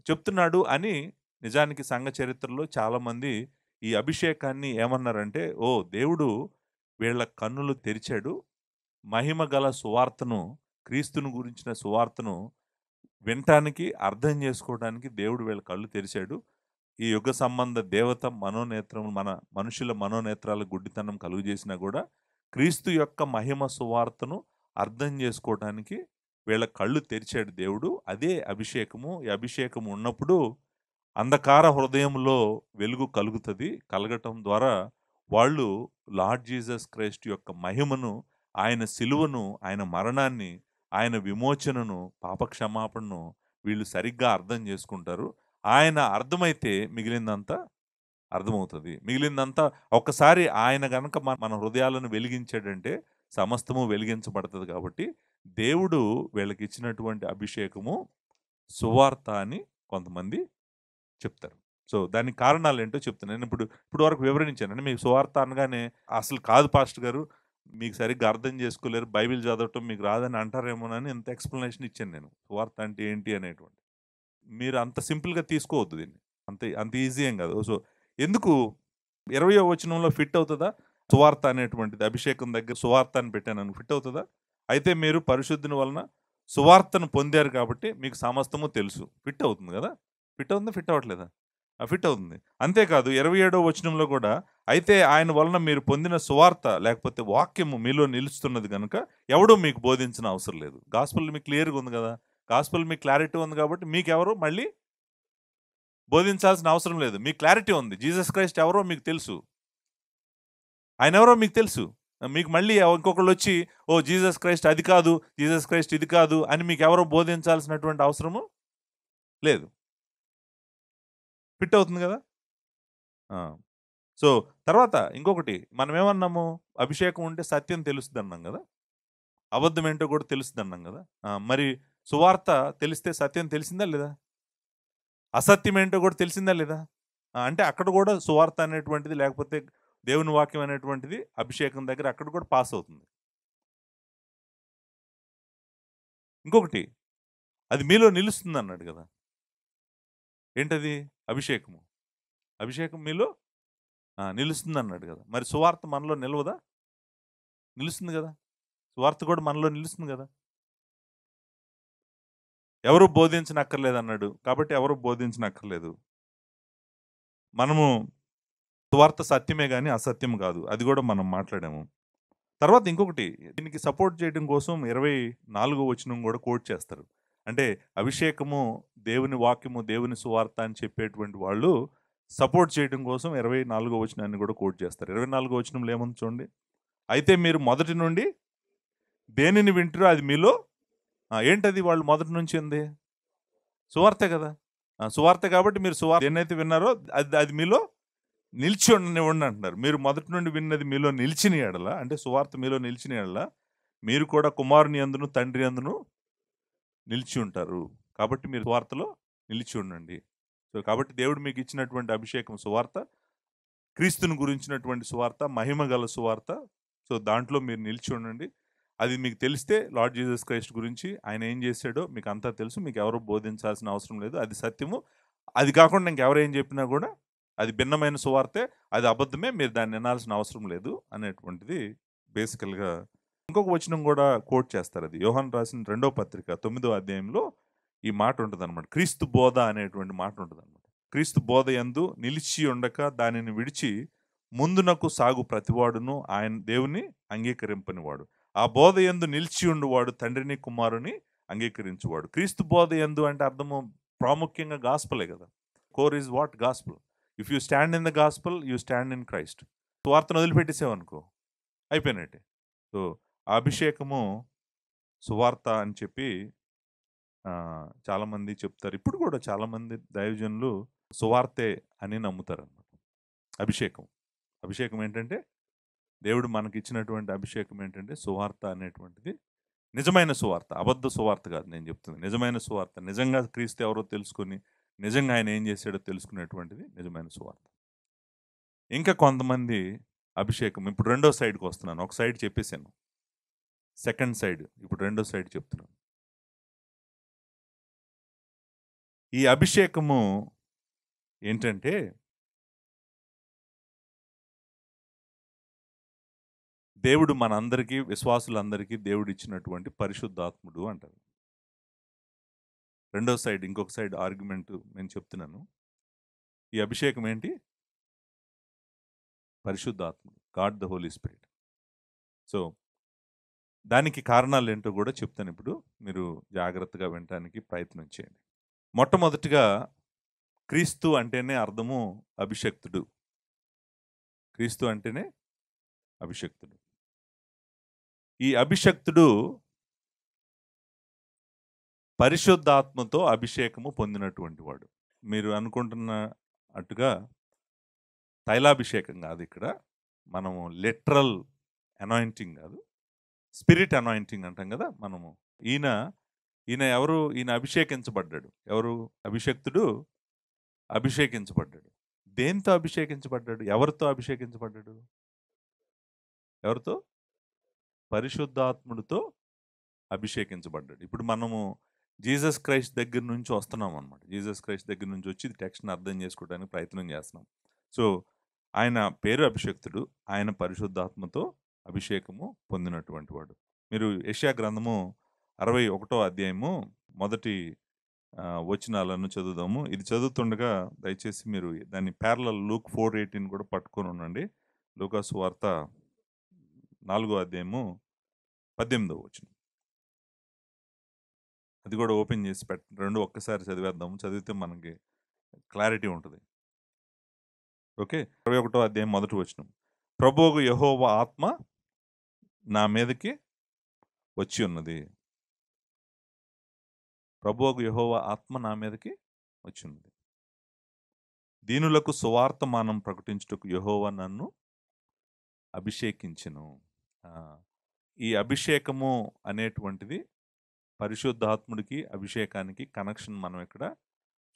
చెప్తున్నాడు అని. నిజానికి సంఘ చరిత్రలో చాలామంది ఈ అభిషేకాన్ని ఏమన్నారంటే, ఓ దేవుడు వీళ్ళ కన్నులు తెరిచాడు, మహిమ గల సువార్తను, క్రీస్తును గురించిన సువార్తను వినటానికి, అర్థం చేసుకోవడానికి దేవుడు వీళ్ళ కళ్ళు తెరిచాడు. ఈ యుగ సంబంధ దేవత మనోనేత్రములు, మన మనుషుల మనోనేత్రాల గుడ్డితనం కలుగజేసినా కూడా క్రీస్తు యొక్క మహిమ సువార్తను అర్థం చేసుకోవడానికి వీళ్ళ కళ్ళు తెరిచాడు దేవుడు. అదే అభిషేకము. ఈ అభిషేకము ఉన్నప్పుడు అంధకార హృదయంలో వెలుగు కలుగుతుంది. కలగటం ద్వారా వాళ్ళు లార్డ్ జీసస్ క్రైస్ట్ యొక్క మహిమను, ఆయన సిలువను, ఆయన మరణాన్ని, ఆయన విమోచనను, పాపక్షమాపణను వీళ్ళు సరిగ్గా అర్థం చేసుకుంటారు. ఆయన అర్థమైతే మిగిలిందంతా అర్థమవుతుంది. మిగిలిందంతా ఒక్కసారి ఆయన గనక మన హృదయాలను వెలిగించాడంటే సమస్తము వెలిగించబడుతుంది. కాబట్టి దేవుడు వీళ్ళకి ఇచ్చినటువంటి అభిషేకము సువార్త అని కొంతమంది చెప్తారు. సో, దానికి కారణాలేంటో చెప్తాను. నేను ఇప్పుడు వరకు వివరించాను. అంటే మీకు సువార్త అనగానే అసలు కాదు పాస్టర్ గారు, మీకు సరిగ్గా అర్థం చేసుకోలేరు, బైబిల్ చదవటం మీకు రాదని అంటారేమోనని ఇంత ఎక్స్‌ప్లనేషన్ ఇచ్చాను నేను. సువార్త అంటే ఏంటి అనేటువంటి. మీరు అంత సింపుల్‌గా తీసుకోవద్దు దీన్ని. అంత ఈజీ ఏం కాదు. సో, ఎందుకు 20వ వచనంలో ఫిట్ అవుతదా? సువార్త అనేటువంటిది అభిషేకం దగ్గర సువార్త అని పెట్టానని ఫిట్ అవుతదా? అయితే మీరు పరిశుద్ధుని వలన సువార్తను పొందారు కాబట్టి మీకు సమస్తము తెలుసు. ఫిట్ అవుతుంది కదా? ఫిట్ అవుతుందా? ఫిట్ అవ్వట్లేదా? ఫిట్ అవుతుంది. అంతేకాదు 27వ వచనంలో కూడా, అయితే ఆయన వలన మీరు పొందిన సువార్త లేకపోతే వాక్యము మీలో నిలుస్తున్నది గనుక ఎవడూ మీకు బోధించిన అవసరం లేదు. గాస్పెల్ మీకు క్లియర్‌గా ఉంది కదా! గాస్పెల్ మీకు క్లారిటీ ఉంది కాబట్టి మీకెవరు మళ్ళీ బోధించాల్సిన అవసరం లేదు. మీకు క్లారిటీ ఉంది. జీసస్ క్రైస్ట్ ఎవరో మీకు తెలుసు. ఆయన ఎవరో మీకు తెలుసు. మీకు మళ్ళీ ఇంకొకళ్ళొచ్చి, ఓ జీసస్ క్రైస్ట్ అది కాదు, జీసస్ క్రైస్ట్ ఇది కాదు అని మీకు ఎవరో బోధించాల్సినటువంటి అవసరము లేదు. ఫిట్ అవుతుంది కదా! ఆ! సో, తర్వాత ఇంకొకటి మనమేమన్నాము? అభిషేకం ఉంటే సత్యం తెలుస్తదన్నాం గదా! అబద్ధం ఏంటో కూడా తెలుస్తదన్నాం గదా! మరి సువార్త తెలిస్తే సత్యం తెలిసిందా లేదా? అసత్యం ఏంటో కూడా తెలిసిందా లేదా? అంటే అక్కడ కూడా సువార్త అనేటువంటిది, లేకపోతే దేవుని వాక్యం అనేటువంటిది అభిషేకం దగ్గర అక్కడ కూడా పాస్ అవుతుంది. ఇంకొకటి, అది మీలో నిలుస్తుందన్నాడు గదా! ఏంటది? అభిషేకము. అభిషేకం మీలో నిలుస్తుందన్నాడు గదా! మరి సువార్త మనలో నిలవదా? నిలుస్తుంది గదా! సువార్త కూడా మనలో నిలుస్తుంది గదా! ఎవరు బోధించనక్కర్లేదన్నాడు. కాబట్టి ఎవరు బోధించనక్కర్లేదు. మనము సువార్త సత్యమే గాని అసత్యం కాదు. అది కూడా మనం మాట్లాడాము. తర్వాత ఇంకొకటి, దీనికి సపోర్ట్ చేయడం కోసం 24వ వచనం కూడా కోట్ చేస్తారు. అంటే అభిషేకము, దేవుని వాక్యము, దేవుని సువార్త అని చెప్పేటువంటి వాళ్ళు సపోర్ట్ చేయడం కోసం 24వ వచనాన్ని కూడా కోట్ చేస్తారు. 24వ వచనంలో ఏముంది చూడండి. అయితే మీరు మొదటి నుండి దేనిని వింటారో అది మీలో ఏంటది వాళ్ళు మొదటి నుంచి ఉంది? సువార్తే కదా! సువార్త కాబట్టి మీరు దేన్నైతే విన్నారో అది అది మీలో నిలిచి ఉండనివ్వండి అంటున్నారు. మీరు మొదటి నుండి విన్నది మీలో నిలిచిన యెడల, అంటే సువార్త మీలో నిలిచిన యెడల, మీరు కూడా కుమారుని యందును, తండ్రి యందును నిలిచి ఉంటారు. కాబట్టి మీరు సువార్తలో నిలిచి ఉండండి. సో, కాబట్టి దేవుడు మీకు ఇచ్చినటువంటి అభిషేకం సువార్త, క్రీస్తుని గురించినటువంటి సువార్త, మహిమ గల సువార్త. సో, దాంట్లో మీరు నిలిచి ఉండండి. అది మీకు తెలిస్తే లార్డ్ జీసస్ క్రైస్ట్ గురించి ఆయన ఏం చేశాడో మీకు అంతా తెలుసు. మీకు ఎవరు బోధించాల్సిన అవసరం లేదు. అది సత్యము. అది కాకుండా ఇంకెవరు ఏం చెప్పినా కూడా అది భిన్నమైన సువార్తే. అది అబద్ధమే. మీరు దాన్ని వినాల్సిన అవసరం లేదు అనేటువంటిది బేసికల్‌గా ఇంకొక వచనం కూడా కోట్ చేస్తారు. అది యోహాను రాసిన 2వ పత్రిక 9వ అధ్యాయంలో ఈ మాట ఉంటదనమాట. క్రీస్తు బోధ అనేటువంటి మాట ఉంటదనమాట. క్రీస్తు బోధ యందు నిలిచి ఉండక దానిని విడిచి ముందునకు సాగు ప్రతివాడును ఆయన దేవుని అంగీకరింపనివాడు. ఆ బోధ యందు నిలిచి ఉండువాడు తండ్రిని, కుమారుని అంగీకరించువాడు. క్రీస్తు బోధ యందు అంటే అర్థము ప్రాముఖ్యంగా గాస్పెలే కదా! Core is what? Gospel. If you stand in the gospel, you stand in Christ. సువార్తను వదిలిపెట్టేసావనుకో అయిపోయినట్టే. సో, ఆ అభిషేకము సువార్త అని చెప్పి చాలామంది చెప్తారు. ఇప్పుడు కూడా చాలామంది దైవజనులు సువార్తే అని నమ్ముతారనమాట. అభిషేకం. అభిషేకం ఏంటంటే, దేవుడు మనకిచ్చినటువంటి అభిషేకం ఏంటంటే, సువార్త అనేటువంటిది నిజమైన సువార్త. అబద్ధ సువార్త కాదు నేను చెప్తుంది. నిజమైన సువార్త. నిజంగా క్రీస్తు ఎవరో తెలుసుకొని, నిజంగా ఆయన ఏం చేశాడో తెలుసుకునేటువంటిది నిజమైన సువార్త. ఇంకా కొంతమంది అభిషేకం ఇప్పుడు రెండో సైడ్‌కి వస్తున్నాను. ఒక సైడ్ చెప్పేసాను. Second side. ఇప్పుడు రెండో సైడ్ చెప్తున్నాను. ఈ అభిషేకము ఏంటంటే, దేవుడు మనందరికీ, విశ్వాసులందరికీ దేవుడిచ్చినటువంటి పరిశుద్ధాత్ముడు అంటారు. రెండో సైడ్, ఇంకొక సైడ్ ఆర్గ్యుమెంట్ నేను చెప్తున్నాను. ఈ అభిషేకం ఏంటి? పరిశుద్ధాత్ముడు. God the Holy Spirit. So, దానికి కారణాలేంటో కూడా చెప్తాను ఇప్పుడు. మీరు జాగ్రత్తగా వినటానికి ప్రయత్నం చేయండి. మొట్టమొదటిగా క్రీస్తు అంటేనే అర్థము అభిషక్తుడు. క్రీస్తు అంటేనే అభిషక్తుడు. ఈ అభిషక్తుడు పరిశుద్ధాత్మతో అభిషేకము పొందినటువంటి వాడు. మీరు అనుకుంటున్నట్టుగా తైలాభిషేకం కాదు ఇక్కడ. మనము లిటరల్ అనాయింటింగ్ కాదు. స్పిరిట్ అనాయింటింగ్ అంటాం కదా మనము. ఈయన ఈయన ఎవరు? ఈయన అభిషేకించబడ్డాడు. ఎవరు? అభిషక్తుడు అభిషేకించబడ్డాడు. దేంతో అభిషేకించబడ్డాడు? ఎవరితో అభిషేకించబడ్డాడు? ఎవరితో? పరిశుద్ధాత్ముడితో అభిషేకించబడ్డాడు. ఇప్పుడు మనము జీసస్ క్రైస్ట్ దగ్గర నుంచి వస్తున్నాం అనమాట. జీసస్ క్రైస్ట్ దగ్గర నుంచి వచ్చి టెక్స్ట్‌ని అర్థం చేసుకోవడానికి ప్రయత్నం చేస్తున్నాం. సో, ఆయన పేరు అభిషక్తుడు. ఆయన పరిశుద్ధాత్మతో అభిషేకము పొందినటువంటి వాడు. మీరు యెషయా గ్రంథము 61వ అధ్యాయము మొదటి వచనాలను చదువుదాము. ఇది చదువుతుండగా దయచేసి మీరు దాన్ని ప్యారలల్ లూక్ 4:18 కూడా పట్టుకొని ఉండండి. లూకాసు వార్త 4వ అధ్యాయము 18వ వచనం. అది కూడా ఓపెన్ చేసి రెండు ఒక్కసారి చదివేద్దాము. చదివితే మనకి క్లారిటీ ఉంటుంది. ఓకే. 21వ అధ్యాయం మొదటి వచనం. ప్రభువగు యెహోవా ఆత్మ నా మీదకి వచ్చి ఉన్నది. ప్రభువగు యెహోవా ఆత్మ నా మీదకి వచ్చి ఉన్నది. దీనులకు సువార్తమానం ప్రకటించుటకు యెహోవా నన్ను అభిషేకించెను. ఈ అభిషేకము అనేటువంటిది పరిశుద్ధాత్ముడికి, అభిషేకానికి కనెక్షన్ మనం ఇక్కడ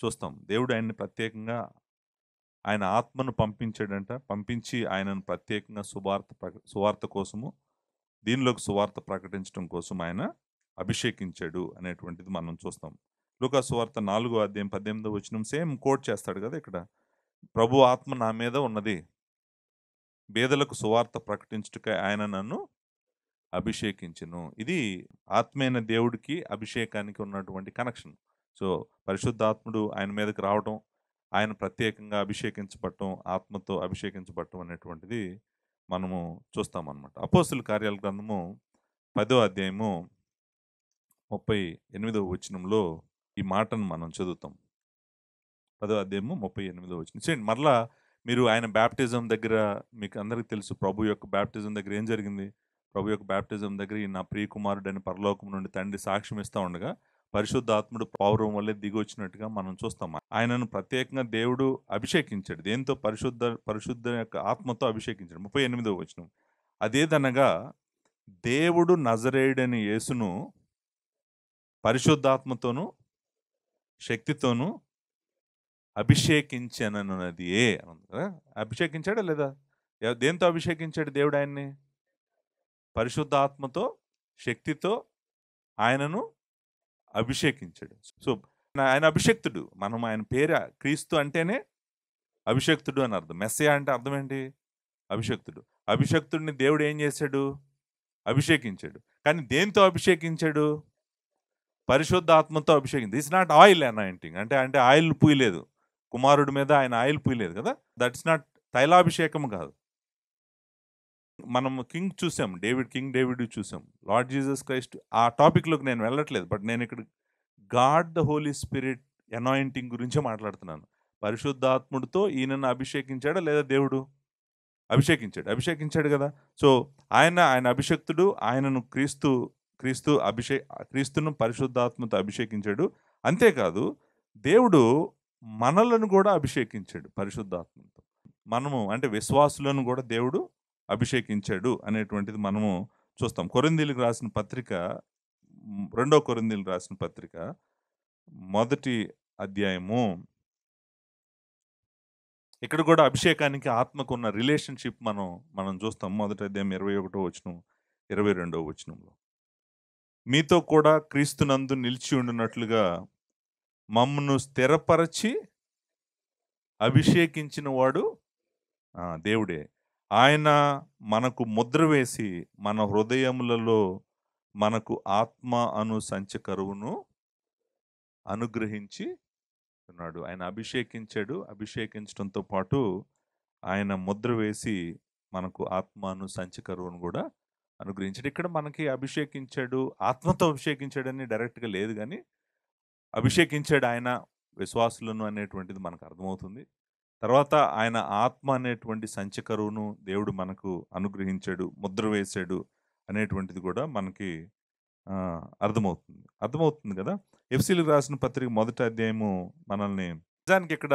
చూస్తాం. దేవుడు ఆయన్ని ప్రత్యేకంగా ఆయన ఆత్మను పంపించాడంట. పంపించి ఆయనను ప్రత్యేకంగా సువార్త కోసము, దీనిలోకి సువార్త ప్రకటించడం కోసం ఆయన అభిషేకించాడు అనేటువంటిది మనం చూస్తాం. లూకా సువార్త 4వ అధ్యాయం 18వ వచనం సేమ్ కోట్ చేస్తాడు కదా ఇక్కడ. ప్రభు ఆత్మ నా మీద ఉన్నది. బేదలకు సువార్త ప్రకటించుటకై ఆయన నన్ను అభిషేకించెను. ఇది ఆత్మైన దేవుడికి, అభిషేకానికి ఉన్నటువంటి కనెక్షన్. సో, పరిశుద్ధాత్ముడు ఆయన మీదకి రావటం, ఆయన ప్రత్యేకంగా అభిషేకించబడటం, ఆత్మతో అభిషేకించబడటం అనేటువంటిది మనము చూస్తామన్నమాట. అపోస్తుల కార్యాల గ్రంథము 10వ అధ్యాయము 38వ వచనంలో ఈ మాటను మనం చదువుతాం. 10వ అధ్యాయము 38వ వచనం. చూడండి మరలా మీరు ఆయన బ్యాప్టిజం దగ్గర మీకు అందరికీ తెలుసు ప్రభు యొక్క బ్యాప్టిజం దగ్గర ఏం జరిగింది? ప్రభు యొక్క బ్యాప్టిజం దగ్గర ఈ నా ప్రియ కుమారుడని పరలోకం నుండి తండ్రి సాక్ష్యం ఇస్తా ఉండగా పరిశుద్ధాత్ముడు పౌరం వల్లే దిగి వచ్చినట్టుగా మనం చూస్తాం. ఆయనను ప్రత్యేకంగా దేవుడు అభిషేకించాడు. దేంతో? పరిశుద్ధ యొక్క ఆత్మతో అభిషేకించాడు. 38వ వచనం. అదేదనగా దేవుడు నజరేయుడని యేసును పరిశుద్ధాత్మతోను శక్తితోను అభిషేకించనన్నది అని ఉంది కదా. అభిషేకించాడా లేదా? దేంతో అభిషేకించాడు దేవుడు ఆయన్ని? పరిశుద్ధాత్మతో శక్తితో ఆయనను అభిషేకించాడు. సో ఆయన అభిషక్తుడు. మనం ఆయన పేరు క్రీస్తు అంటేనే అభిషక్తుడు అని అర్థం. మెస్సయా అంటే అర్థం ఏంటి? అభిషక్తుడు. అభిషక్తుడిని దేవుడు ఏం చేశాడు? అభిషేకించాడు. కానీ దేంతో అభిషేకించాడు? పరిశుద్ధాత్మతో అభిషేకింది. This not oil anointing. అంటే ఆయిల్ పూయలేదు కుమారుడి మీద, ఆయన ఆయిల్ పూయలేదు కదా. దట్స్ నాట్ తైలాభిషేకం కాదు. మనం చూసాం, కింగ్ డేవిడ్ చూసాం, లార్డ్ జీసస్ క్రైస్ట్. ఆ టాపిక్లోకి నేను వెళ్ళట్లేదు. బట్ నేను ఇక్కడ God the Holy Spirit anointing గురించే మాట్లాడుతున్నాను. పరిశుద్ధాత్ముడితో ఈయనను అభిషేకించాడా లేదా దేవుడు? అభిషేకించాడు కదా. సో ఆయన అభిషక్తుడు. ఆయనను క్రీస్తును పరిశుద్ధాత్మతో అభిషేకించాడు. అంతేకాదు దేవుడు మనలను కూడా అభిషేకించాడు పరిశుద్ధాత్మతో. మనము అంటే విశ్వాసులను కూడా దేవుడు అభిషేకించాడు అనేటువంటిది మనము చూస్తాం. కొరింథీయులకు రాసిన పత్రిక, 2వ కొరింథీయులకు రాసిన పత్రిక 1వ అధ్యాయము. ఇక్కడ కూడా అభిషేకానికి ఆత్మకు ఉన్న రిలేషన్షిప్ మనం చూస్తాం. 1వ అధ్యాయం 21వ వచనం 22వ వచనంలో, మీతో కూడా క్రీస్తునందు నిలిచి ఉండినట్లుగా మమ్మను స్థిరపరచి అభిషేకించిన వాడు దేవుడే. ఆయన మనకు ముద్ర వేసి మన హృదయములలో మనకు ఆత్మ అను సంచకరువును అనుగ్రహించి ఉన్నాడు. ఆయన అభిషేకించాడు. అభిషేకించడంతో పాటు ఆయన ముద్ర వేసి మనకు ఆత్మను సంచకరువును కూడా అనుగ్రహించాడు. ఇక్కడ మనకి అభిషేకించాడు, ఆత్మతో అభిషేకించాడని డైరెక్ట్గా లేదు, కానీ అభిషేకించాడు ఆయన విశ్వాసులను అనేటువంటిది మనకు అర్థమవుతుంది. తర్వాత ఆయన ఆత్మ అనేటువంటి సంచకరువును దేవుడు మనకు అనుగ్రహించాడు, ముద్ర వేశాడు అనేటువంటిది కూడా మనకి అర్థమవుతుంది కదా. ఎఫ్సీలకు రాసిన పత్రిక 1వ అధ్యాయము మనల్ని నిజానికి ఇక్కడ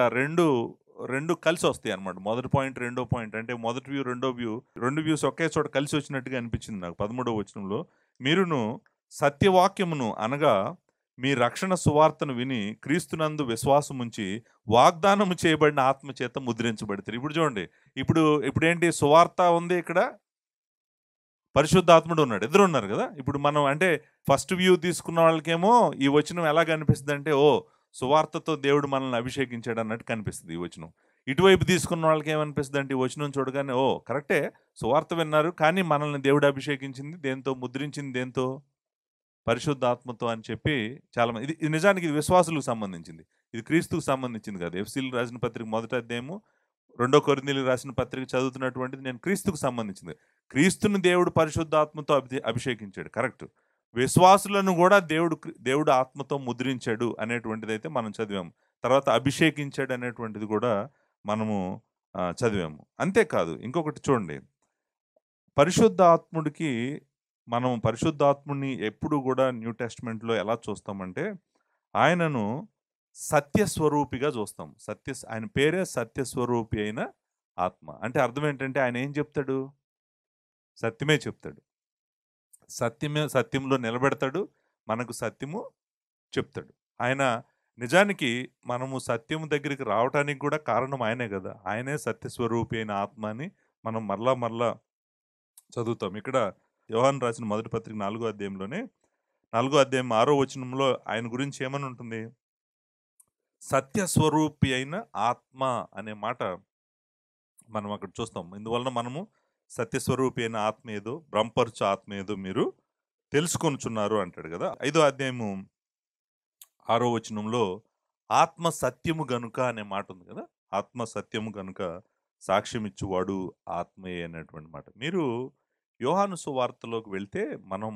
రెండు కలిసి వస్తాయి అన్నమాట. మొదటి పాయింట్, రెండో పాయింట్. అంటే మొదటి వ్యూ, రెండో వ్యూ, రెండు వ్యూస్ ఒకే చోట కలిసి వచ్చినట్టుగా అనిపించింది నాకు. 13వ వచనంలో, మీరును సత్యవాక్యమును అనగా మీ రక్షణ సువార్తను విని క్రీస్తునందు విశ్వాసముంచి వాగ్దానము చేయబడిన ఆత్మ చేత ముద్రించబడతారు. ఇప్పుడు చూడండి, ఇప్పుడు ఏంటి? సువార్త ఉంది, ఇక్కడ పరిశుద్ధాత్ముడు ఉన్నాడు, ఇద్దరు ఉన్నారు కదా. ఇప్పుడు మనం అంటే ఫస్ట్ వ్యూ తీసుకున్న వాళ్ళకేమో ఈ వచనం ఎలా కనిపిస్తుంది అంటే, సువార్తతో దేవుడు మనల్ని అభిషేకించాడు అన్నట్టు కనిపిస్తుంది ఈ వచనం. ఇటువైపు తీసుకున్న వాళ్ళకి ఏమనిపిస్తుంది అంటే, ఈ వచనం చూడగానే కరెక్టే, సువార్త విన్నారు, కానీ మనల్ని దేవుడు అభిషేకించింది దేంతో? ముద్రించింది దేంతో? పరిశుద్ధాత్మతో అని చెప్పి చాలా మంది. ఇది నిజానికి ఇది విశ్వాసులకు సంబంధించింది, ఇది క్రీస్తుకు సంబంధించింది కాదు. ఎఫ్సీలకు రాసిన పత్రిక 1వ అధ్యాయము, 2వ కొరింథీయులకు రాసిన పత్రిక చదువుతున్నటువంటిది నేను క్రీస్తుకు సంబంధించింది. క్రీస్తును దేవుడు పరిశుద్ధాత్మతో అభిషేకించాడు, కరెక్ట్. విశ్వాసులను కూడా దేవుడు ఆత్మతో ముద్రించాడు అనేటువంటిది అయితే మనం చదివాము. తర్వాత అభిషేకించాడు అనేటువంటిది కూడా మనము చదివాము. అంతేకాదు ఇంకొకటి చూడండి, పరిశుద్ధాత్ముడికి మనం పరిశుద్ధాత్ముడిని ఎప్పుడు కూడా న్యూ టెస్ట్మెంట్లో ఎలా చూస్తామంటే, ఆయనను సత్యస్వరూపిగా చూస్తాం. ఆయన పేరే సత్యస్వరూపి అయిన ఆత్మ. అంటే అర్థం ఏంటంటే, ఆయన ఏం చెప్తాడు? సత్యమే చెప్తాడు. సత్యంలో నిలబెడతాడు, మనకు సత్యము చెప్తాడు. ఆయన నిజానికి మనము సత్యము దగ్గరికి రావటానికి కూడా కారణం ఆయనే కదా. ఆయనే సత్యస్వరూపి అయిన ఆత్మ అని మనం మరలా చదువుతాం. ఇక్కడ యోహాను రాసిన మొదటి పత్రిక 4వ అధ్యాయంలోనే 4వ అధ్యాయం 6వ వచనంలో ఆయన గురించి ఏమని ఉంటుంది? సత్యస్వరూపి అయిన ఆత్మ అనే మాట మనం అక్కడ చూస్తాం. ఇందువలన మనము సత్యస్వరూపి అయిన ఆత్మ ఏదో, బ్రహ్మపరచు ఆత్మ ఏదో మీరు తెలుసుకొనుచున్నారు అంటాడు కదా. 5వ అధ్యాయము 6వ వచనంలో ఆత్మ సత్యము గనుక అనే మాట ఉంది కదా. ఆత్మ సత్యము గనుక సాక్ష్యం ఇచ్చువాడు ఆత్మయే అనేటువంటి మాట. మీరు యోహాను సువార్తలోకి వెళ్తే మనం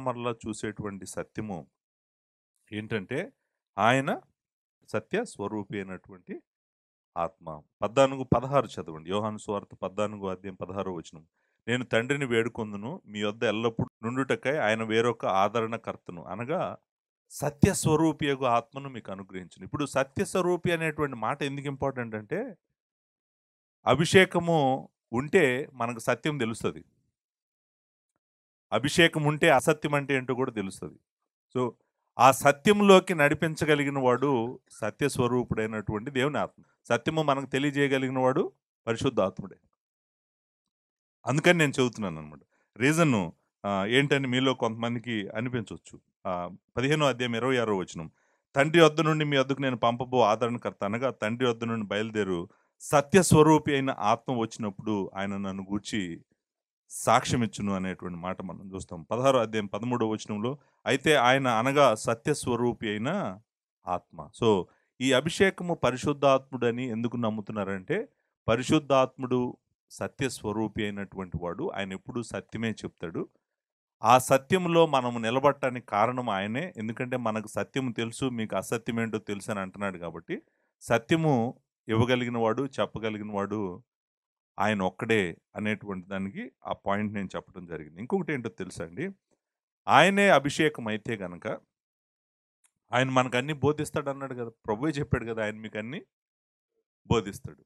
మరలా చూసేటువంటి సత్యము ఏంటంటే ఆయన సత్య స్వరూపి అయినటువంటి ఆత్మ. 14:16 చదవండి. యోహాను సువార్త 14:16 నేను తండ్రిని వేడుకొందును, మీ వద్ద ఎల్లప్పుడూ నుండుటకై ఆయన వేరొక ఆదరణకర్తను అనగా సత్య స్వరూపియగు ఆత్మను మీకు అనుగ్రహించును. ఇప్పుడు సత్య స్వరూపి అనేటువంటి మాట ఎందుకు ఇంపార్టెంట్ అంటే, అభిషేకము ఉంటే మనకు సత్యం తెలుస్తది. అభిషేకం ఉంటే అసత్యం అంటే ఏంటో కూడా తెలుస్తది. సో, ఆ సత్యంలోకి నడిపించగలిగిన వాడు సత్య స్వరూపుడైనటువంటి దేవుని ఆత్మ. సత్యము మనకు తెలియజేయగలిగిన వాడు పరిశుద్ధాత్ముడే. అందుకని నేను చెబుతున్నాననమాట. రీజను ఏంటని మీలో కొంతమందికి అనిపించొచ్చు. 15వ అధ్యాయం 26 తండ్రి వద్ద నుండి మీ వద్దకు నేను పంపబో ఆదరణకర్త అనగా తండ్రి వద్ద నుండి బయలుదేరు సత్య స్వరూపి అయిన ఆత్మ వచ్చినప్పుడు ఆయన నన్ను గూర్చి సాక్ష్యమిచ్చును అనేటువంటి మాట మనం చూస్తాం. 16వ అధ్యాయం 13వ అయితే ఆయన అనగా సత్య స్వరూపి అయిన ఆత్మ. సో, ఈ అభిషేకము పరిశుద్ధాత్ముడని ఎందుకు నమ్ముతున్నారంటే, పరిశుద్ధాత్ముడు సత్య స్వరూపి అయినటువంటి వాడు. ఆయన ఎప్పుడూ సత్యమే చెప్తాడు. ఆ సత్యంలో మనము నిలబడటానికి కారణం ఆయనే. ఎందుకంటే మనకు సత్యము తెలుసు, మీకు అసత్యం ఏంటో తెలుసు అని అంటున్నాడు కాబట్టి, సత్యము ఇవ్వగలిగిన వాడు, చెప్పగలిగిన వాడు ఆయన ఒక్కడే అనేటువంటి దానికి ఆ పాయింట్ నేను చెప్పడం జరిగింది. ఇంకొకటి ఏంటో తెలుసా అండి? ఆయనే అభిషేకం అయితే గనక ఆయన మనకన్నీ బోధిస్తాడన్నాడు గదా! ప్రభువే చెప్పాడు గదా! ఆయన మీకన్నీ బోధిస్తాడు.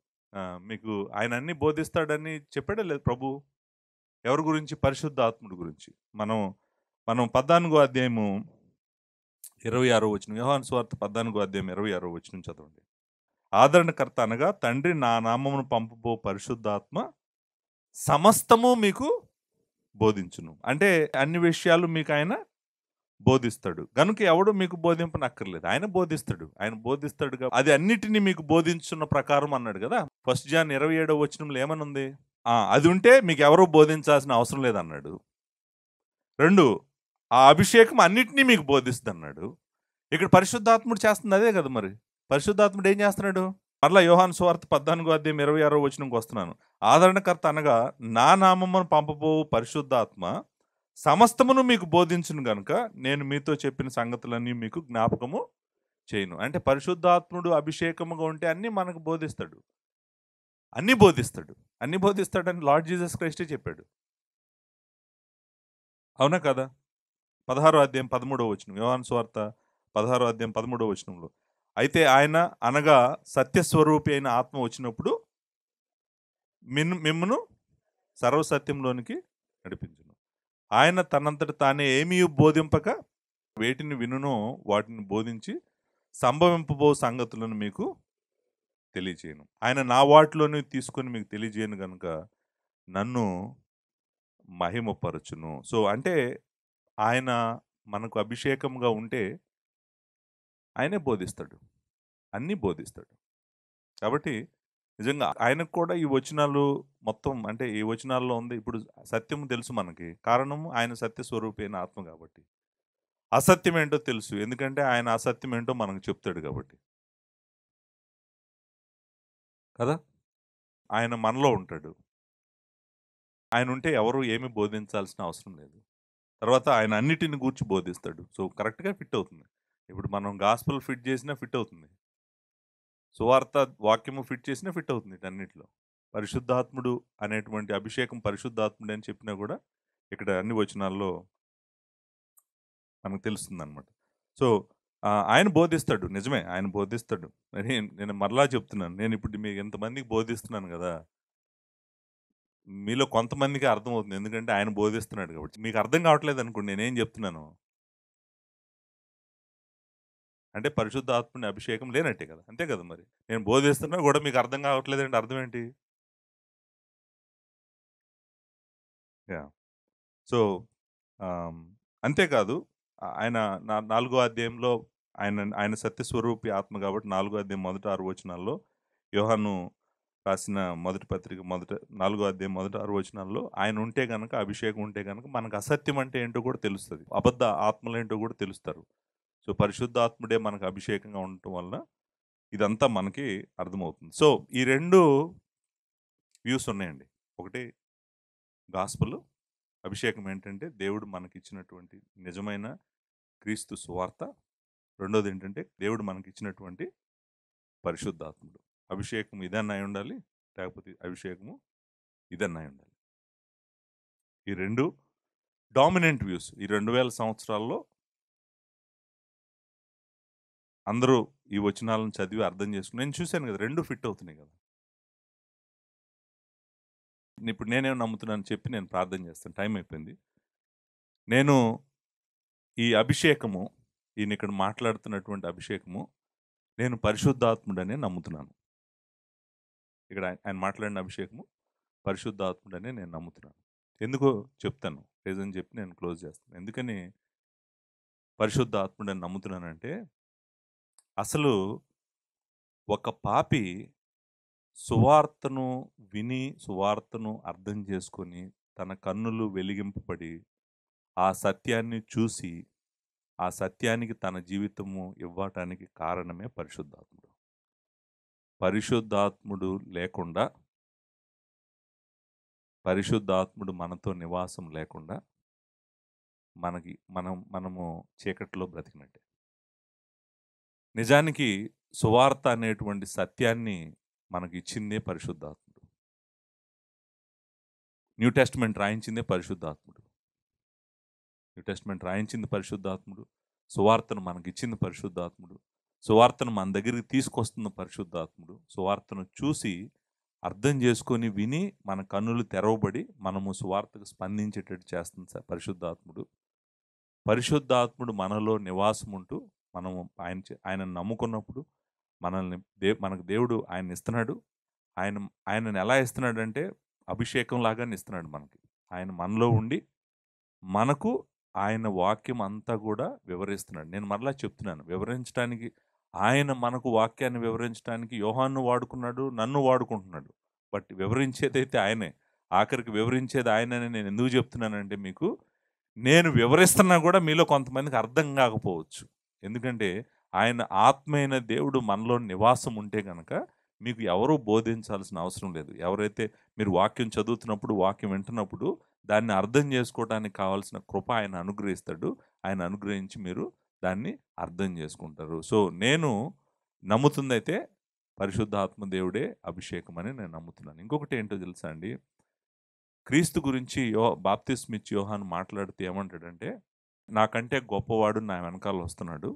మీకు ఆయన అన్నీ బోధిస్తాడని చెప్పాడా లేదా ప్రభువు? ఎవరి గురించి? పరిశుద్ధాత్ముడి గురించి. మనం మనం 14 అధ్యాయము 26 యోహాను సువార్త 14 అధ్యాయం 26 చదవండి. ఆదరణకర్త అనగా తండ్రి నా నామమును పంపబో పరిశుద్ధాత్మ సమస్తము మీకు బోధించును. అంటే అన్ని విషయాలు మీకు ఆయన బోధిస్తాడు. గనుక ఎవడు మీకు బోధింపనక్కర్లేదు. ఆయన బోధిస్తాడు. ఆయన బోధిస్తాడుగా అది అన్నిటిని మీకు బోధించున్న ప్రకారం అన్నాడు గదా! 1 జాన్ 27 ఏమనుంది? అది ఉంటే మీకెవరు బోధించాల్సిన అవసరం లేదన్నాడు. 2 ఆ అభిషేకం అన్నిటిని మీకు బోధిస్తదన్నాడు. ఇక్కడ పరిశుద్ధాత్ముడు చేస్తుంది అదే కదా మరి. పరిశుద్ధాత్ముడు ఏం చేస్తున్నాడు? మరలా యోహాను సువార్త 14 అధ్యాయం 26 వస్తున్నాను. ఆదరణకర్త అనగా నా నామమును పంపబోవు పరిశుద్ధాత్మ సమస్తమును మీకు బోధించును గనుక నేను మీతో చెప్పిన సంగతులన్నీ మీకు జ్ఞాపకము చేయను. అంటే పరిశుద్ధాత్ముడు అభిషేకముగా ఉంటే అన్నీ మనకు బోధిస్తాడు. అన్నీ బోధిస్తాడు. అన్నీ బోధిస్తాడని లార్డ్ జీసస్ క్రైస్టే చెప్పాడు. అవునా కదా? 16 అధ్యాయం 13 యోహాను సువార్త 16 అధ్యాయం 13 అయితే ఆయన అనగా సత్యస్వరూపి అయిన ఆత్మ వచ్చినప్పుడు మిమ్మును సర్వసత్యంలోనికి నడిపించును. ఆయన తనంతట తానే ఏమీ బోధింపక వేటిని వినునో వాటిని బోధించి సంభవింపబో సంగతులను మీకు తెలియజేయను. ఆయన నా వాటిలోని తీసుకొని మీకు తెలియజేయను గనుక నన్ను మహిమపరచును. సో, అంటే ఆయన మనకు అభిషేకంగా ఉంటే ఆయనే బోధిస్తాడు. అన్నీ బోధిస్తాడు. కాబట్టి నిజంగా ఆయనకు కూడా ఈ వచనాలు మొత్తం అంటే ఈ వచనాల్లో ఉంది. ఇప్పుడు సత్యం తెలుసు మనకి. కారణం ఆయన సత్య స్వరూపి అయిన ఆత్మ కాబట్టి. అసత్యం ఏంటో తెలుసు. ఎందుకంటే ఆయన అసత్యం ఏంటో మనకు చెప్తాడు కాబట్టి. కదా! ఆయన మనలో ఉంటాడు. ఆయన ఉంటే ఎవరు ఏమి బోధించాల్సిన అవసరం లేదు. తర్వాత ఆయన అన్నిటిని గూర్చి బోధిస్తాడు. సో, కరెక్ట్‌గా ఫిట్ అవుతుంది. ఇప్పుడు మనం గాస్పెల్ ఫిట్ చేసినా ఫిట్ అవుతుంది. సువార్త వాక్యము ఫిట్ చేసినా ఫిట్ అవుతుంది వీటన్నిటిలో. పరిశుద్ధాత్ముడు అనేటువంటి అభిషేకం పరిశుద్ధాత్ముడే అని చెప్పినా గూడా ఇక్కడ అన్ని వచనాల్లో మనకు తెలుస్తుందనమాట. సో, ఆయన బోధిస్తాడు. నిజమే ఆయన బోధిస్తాడు. మరి నేను మరలా చెప్తున్నాను. నేనిప్పుడు మీకు ఇంతమందికి బోధిస్తున్నాను గదా! మీలో కొంతమందికే అర్థమవుతుంది. ఎందుకంటే ఆయన బోధిస్తున్నాడు కాబట్టి. మీకు అర్థం కావట్లేదనుకోండి నేనేం చెప్తున్నానో. అంటే పరిశుద్ధాత్ముని అభిషేకం లేనట్టే కదా! అంతే కదా మరి. నేను బోధిస్తున్నా గూడా మీకు అర్థం కావట్లేదంటే అర్థం ఏంటి? యాహ్! సో, ఆహ్, అంతేకాదు ఆయన నాలుగో అధ్యాయంలో ఆయన ఆయన సత్యస్వరూపి ఆత్మ కాబట్టి 4 అధ్యాయం మొదటి 6 వచనాల్లో యోహాను రాసిన మొదటి పత్రిక మొదట 4 అధ్యాయం మొదటి 6 వచనాల్లో ఆయన ఉంటే గనక అభిషేకం ఉంటే గనక మనకు అసత్యం అంటే ఏంటో కూడా తెలుస్తది. అబద్ధ ఆత్మలేంటో కూడా తెలుస్తారు. సో, పరిశుద్ధాత్ముడే మనకు అభిషేకంగా ఉండటం వలన ఇదంతా మనకి అర్థమవుతుంది. సో, ఈ 2 వ్యూస్ ఉన్నాయండి. ఒకటి గాస్పెల్ అభిషేకం ఏంటంటే దేవుడు మనకిచ్చినటువంటి నిజమైన క్రీస్తు సువార్త. రెండోది ఏంటంటే దేవుడు మనకిచ్చినటువంటి పరిశుద్ధాత్ముడు. అభిషేకం ఇదన్నా అయి ఉండాలి, లేకపోతే అభిషేకము ఇదన్నా అయి ఉండాలి. ఈ 2 డామినెంట్ వ్యూస్. ఈ 2000 సంవత్సరాల్లో అందరూ ఈ వచనాలను చదివి అర్థం చేసుకుని నేను చూశాను కదా! 2 ఫిట్ అవుతున్నాయి కదా! ఇప్పుడు నేనేం నమ్ముతున్నానని చెప్పి నేను ప్రార్థన చేస్తాను. టైం అయిపోయింది. నేను ఈ అభిషేకము, ఈయన ఇక్కడ మాట్లాడుతున్నటువంటి అభిషేకము, నేను పరిశుద్ధాత్ముడనే నమ్ముతున్నాను. ఇక్కడ ఆయన మాట్లాడిన అభిషేకము పరిశుద్ధాత్ముడనే నేను నమ్ముతున్నాను. ఎందుకో చెప్తాను. రీజన్ చెప్పి నేను క్లోజ్ చేస్తాను. ఎందుకని పరిశుద్ధాత్ముడని నమ్ముతున్నానంటే, అసలు ఒక పాపి సువార్తను విని, సువార్తను అర్థం చేసుకొని, తన కన్నులు వెలిగింపబడి, ఆ సత్యాన్ని చూసి, ఆ సత్యానికి తన జీవితము ఇవ్వటానికి కారణమే పరిశుద్ధాత్ముడు. పరిశుద్ధాత్ముడు లేకుండా, పరిశుద్ధాత్ముడు మనతో నివాసం లేకుండా మనము చీకట్లో బ్రతికినట్టే. నిజానికి సువార్త అనేటువంటి సత్యాన్ని మనకిచ్చిందే పరిశుద్ధాత్ముడు. న్యూ టెస్టమెంట్ రాయించిందే పరిశుద్ధాత్ముడు. న్యూ టెస్టమెంట్ రాయించింది పరిశుద్ధాత్ముడు. సువార్తను మనకిచ్చింది పరిశుద్ధాత్ముడు. సువార్తను మన దగ్గరికి తీసుకొస్తున్న పరిశుద్ధాత్ముడు. సువార్తను చూసి అర్థం చేసుకొని విని మన కన్నులు తెరవబడి మనము సువార్తకు స్పందించేటట్టు చేస్తుంది పరిశుద్ధాత్ముడు. పరిశుద్ధాత్ముడు మనలో నివాసం ఉంటూ మనము ఆయనను నమ్ముకున్నప్పుడు మనకు దేవుడు ఆయన ఇస్తున్నాడు. ఆయనను ఎలా ఇస్తున్నాడంటే అభిషేకం లాగానే ఇస్తున్నాడు మనకి. ఆయన మనలో ఉండి మనకు ఆయన వాక్యం అంతా కూడా వివరిస్తున్నాడు. నేను మరలా చెప్తున్నాను, వివరించడానికి ఆయన మనకు వాక్యాన్ని వివరించడానికి యోహాన్ను వాడుకున్నాడు, నన్ను వాడుకుంటున్నాడు. బట్ వివరించేదైతే ఆయనే. ఆఖరికి వివరించేది ఆయనని నేను ఎందుకు చెప్తున్నానంటే, మీకు నేను వివరిస్తున్నా కూడా మీలో కొంతమందికి అర్థం కాకపోవచ్చు. ఎందుకంటే ఆయన ఆత్మైన దేవుడు మనలో నివాసం ఉంటే కనుక మీకు ఎవరూ బోధించాల్సిన అవసరం లేదు. ఎవరైతే మీరు వాక్యం చదువుతున్నప్పుడు, వాక్యం వింటున్నప్పుడు దాన్ని అర్థం చేసుకోవడానికి కావాల్సిన కృప ఆయన అనుగ్రహిస్తాడు. ఆయన అనుగ్రహించి మీరు దాన్ని అర్థం చేసుకుంటారు. సో నేను నమ్ముతుందైతే పరిశుద్ధాత్మ దేవుడే అభిషేకం అని నేను నమ్ముతున్నాను. ఇంకొకటి ఏంటో తెలుసా అండి, క్రీస్తు గురించి బాప్తిస్మిచ్చి యోహాను మాట్లాడుతూ ఏమంటాడంటే, నాకంటే గొప్పవాడు నా వెనకాల వస్తున్నాడు,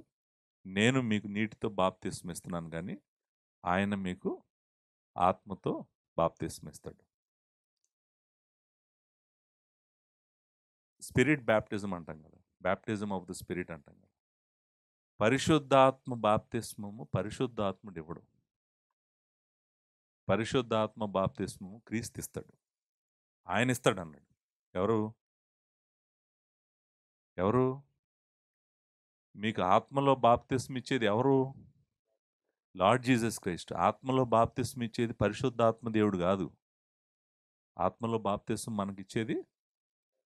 నేను మీకు నీటితో బాప్తిస్మిస్తున్నాను కానీ ఆయన మీకు ఆత్మతో బాప్తిస్మిస్తాడు. స్పిరిట్ బ్యాప్టిజం అంటాం కదా, బ్యాప్టిజం ఆఫ్ ద స్పిరిట్ అంటాం కదా. పరిశుద్ధాత్మ బాప్తిస్మము పరిశుద్ధాత్ముడు ఇవ్వడు. పరిశుద్ధాత్మ బాప్తిస్మము క్రీస్తు ఇస్తాడు. ఆయన ఇస్తాడు అన్నాడు. ఎవరు మీకు ఆత్మలో బాప్తిస్మ ఇచ్చేది ఎవరు? Lord Jesus Christ. ఆత్మలో బాప్తిస్మ ఇచ్చేది పరిశుద్ధాత్మ దేవుడు కాదు. ఆత్మలో బాప్తిస్మ మనకిచ్చేది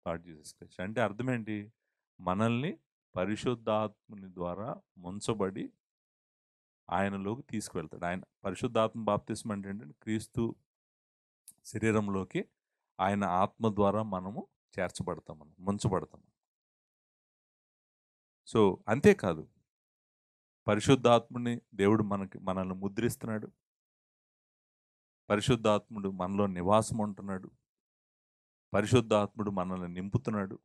లార్డ్ జీసస్ క్రైస్ట్. అంటే అర్థం ఏంటి? మనల్ని పరిశుద్ధాత్మని ద్వారా ముంచబడి ఆయనలోకి తీసుకువెళ్తాడు. ఆయన పరిశుద్ధాత్మ బాప్తిస్మ అంటే ఏంటంటే, క్రీస్తు శరీరంలోకి ఆయన ఆత్మ ద్వారా మనము చేర్చబడతాం, ముంచబడతాం. సో అంతేకాదు, పరిశుద్ధాత్ముని దేవుడు మనల్ని ముద్రిస్తున్నాడు. పరిశుద్ధాత్ముడు మనలో నివాసం ఉంటున్నాడు. పరిశుద్ధాత్ముడు మనల్ని నింపుతున్నాడు.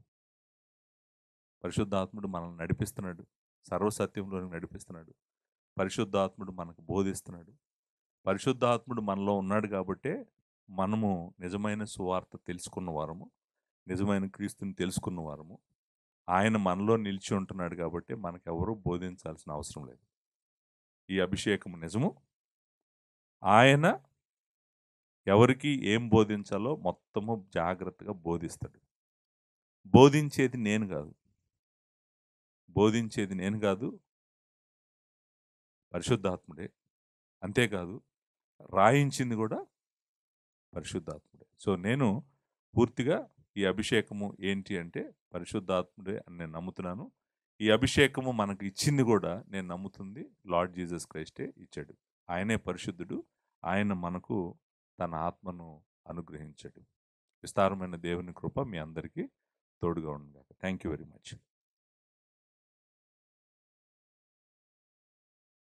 పరిశుద్ధాత్ముడు మనల్ని నడిపిస్తున్నాడు, సర్వసత్యంలోకి నడిపిస్తున్నాడు. పరిశుద్ధాత్ముడు మనకు బోధిస్తున్నాడు. పరిశుద్ధాత్ముడు మనలో ఉన్నాడు కాబట్టే మనము నిజమైన సువార్త తెలుసుకున్న వారము, నిజమైన క్రీస్తుని తెలుసుకున్న వారము. ఆయన మనలో నిలిచి ఉంటున్నాడు కాబట్టి మనకెవరూ బోధించాల్సిన అవసరం లేదు. ఈ అభిషేకము నిజము. ఆయన ఎవరికి ఏం బోధించాలో మొత్తము జాగ్రత్తగా బోధిస్తాడు. బోధించేది నేను కాదు, పరిశుద్ధాత్ముడే. అంతేకాదు, రాయించింది కూడా పరిశుద్ధాత్ముడే. సో నేను పూర్తిగా ఈ అభిషేకము ఏంటి అంటే పరిశుద్ధాత్ముడే అని నేను నమ్ముతున్నాను. ఈ అభిషేకము మనకు ఇచ్చింది కూడా నేను నమ్ముతుంది లార్డ్ జీసస్ క్రైస్టే ఇచ్చాడు. ఆయనే పరిశుద్ధుడు. ఆయన మనకు తన ఆత్మను అనుగ్రహించాడు. విస్తారమైన దేవుని కృప మీ అందరికీ తోడుగా ఉండాలి. Thank you very much.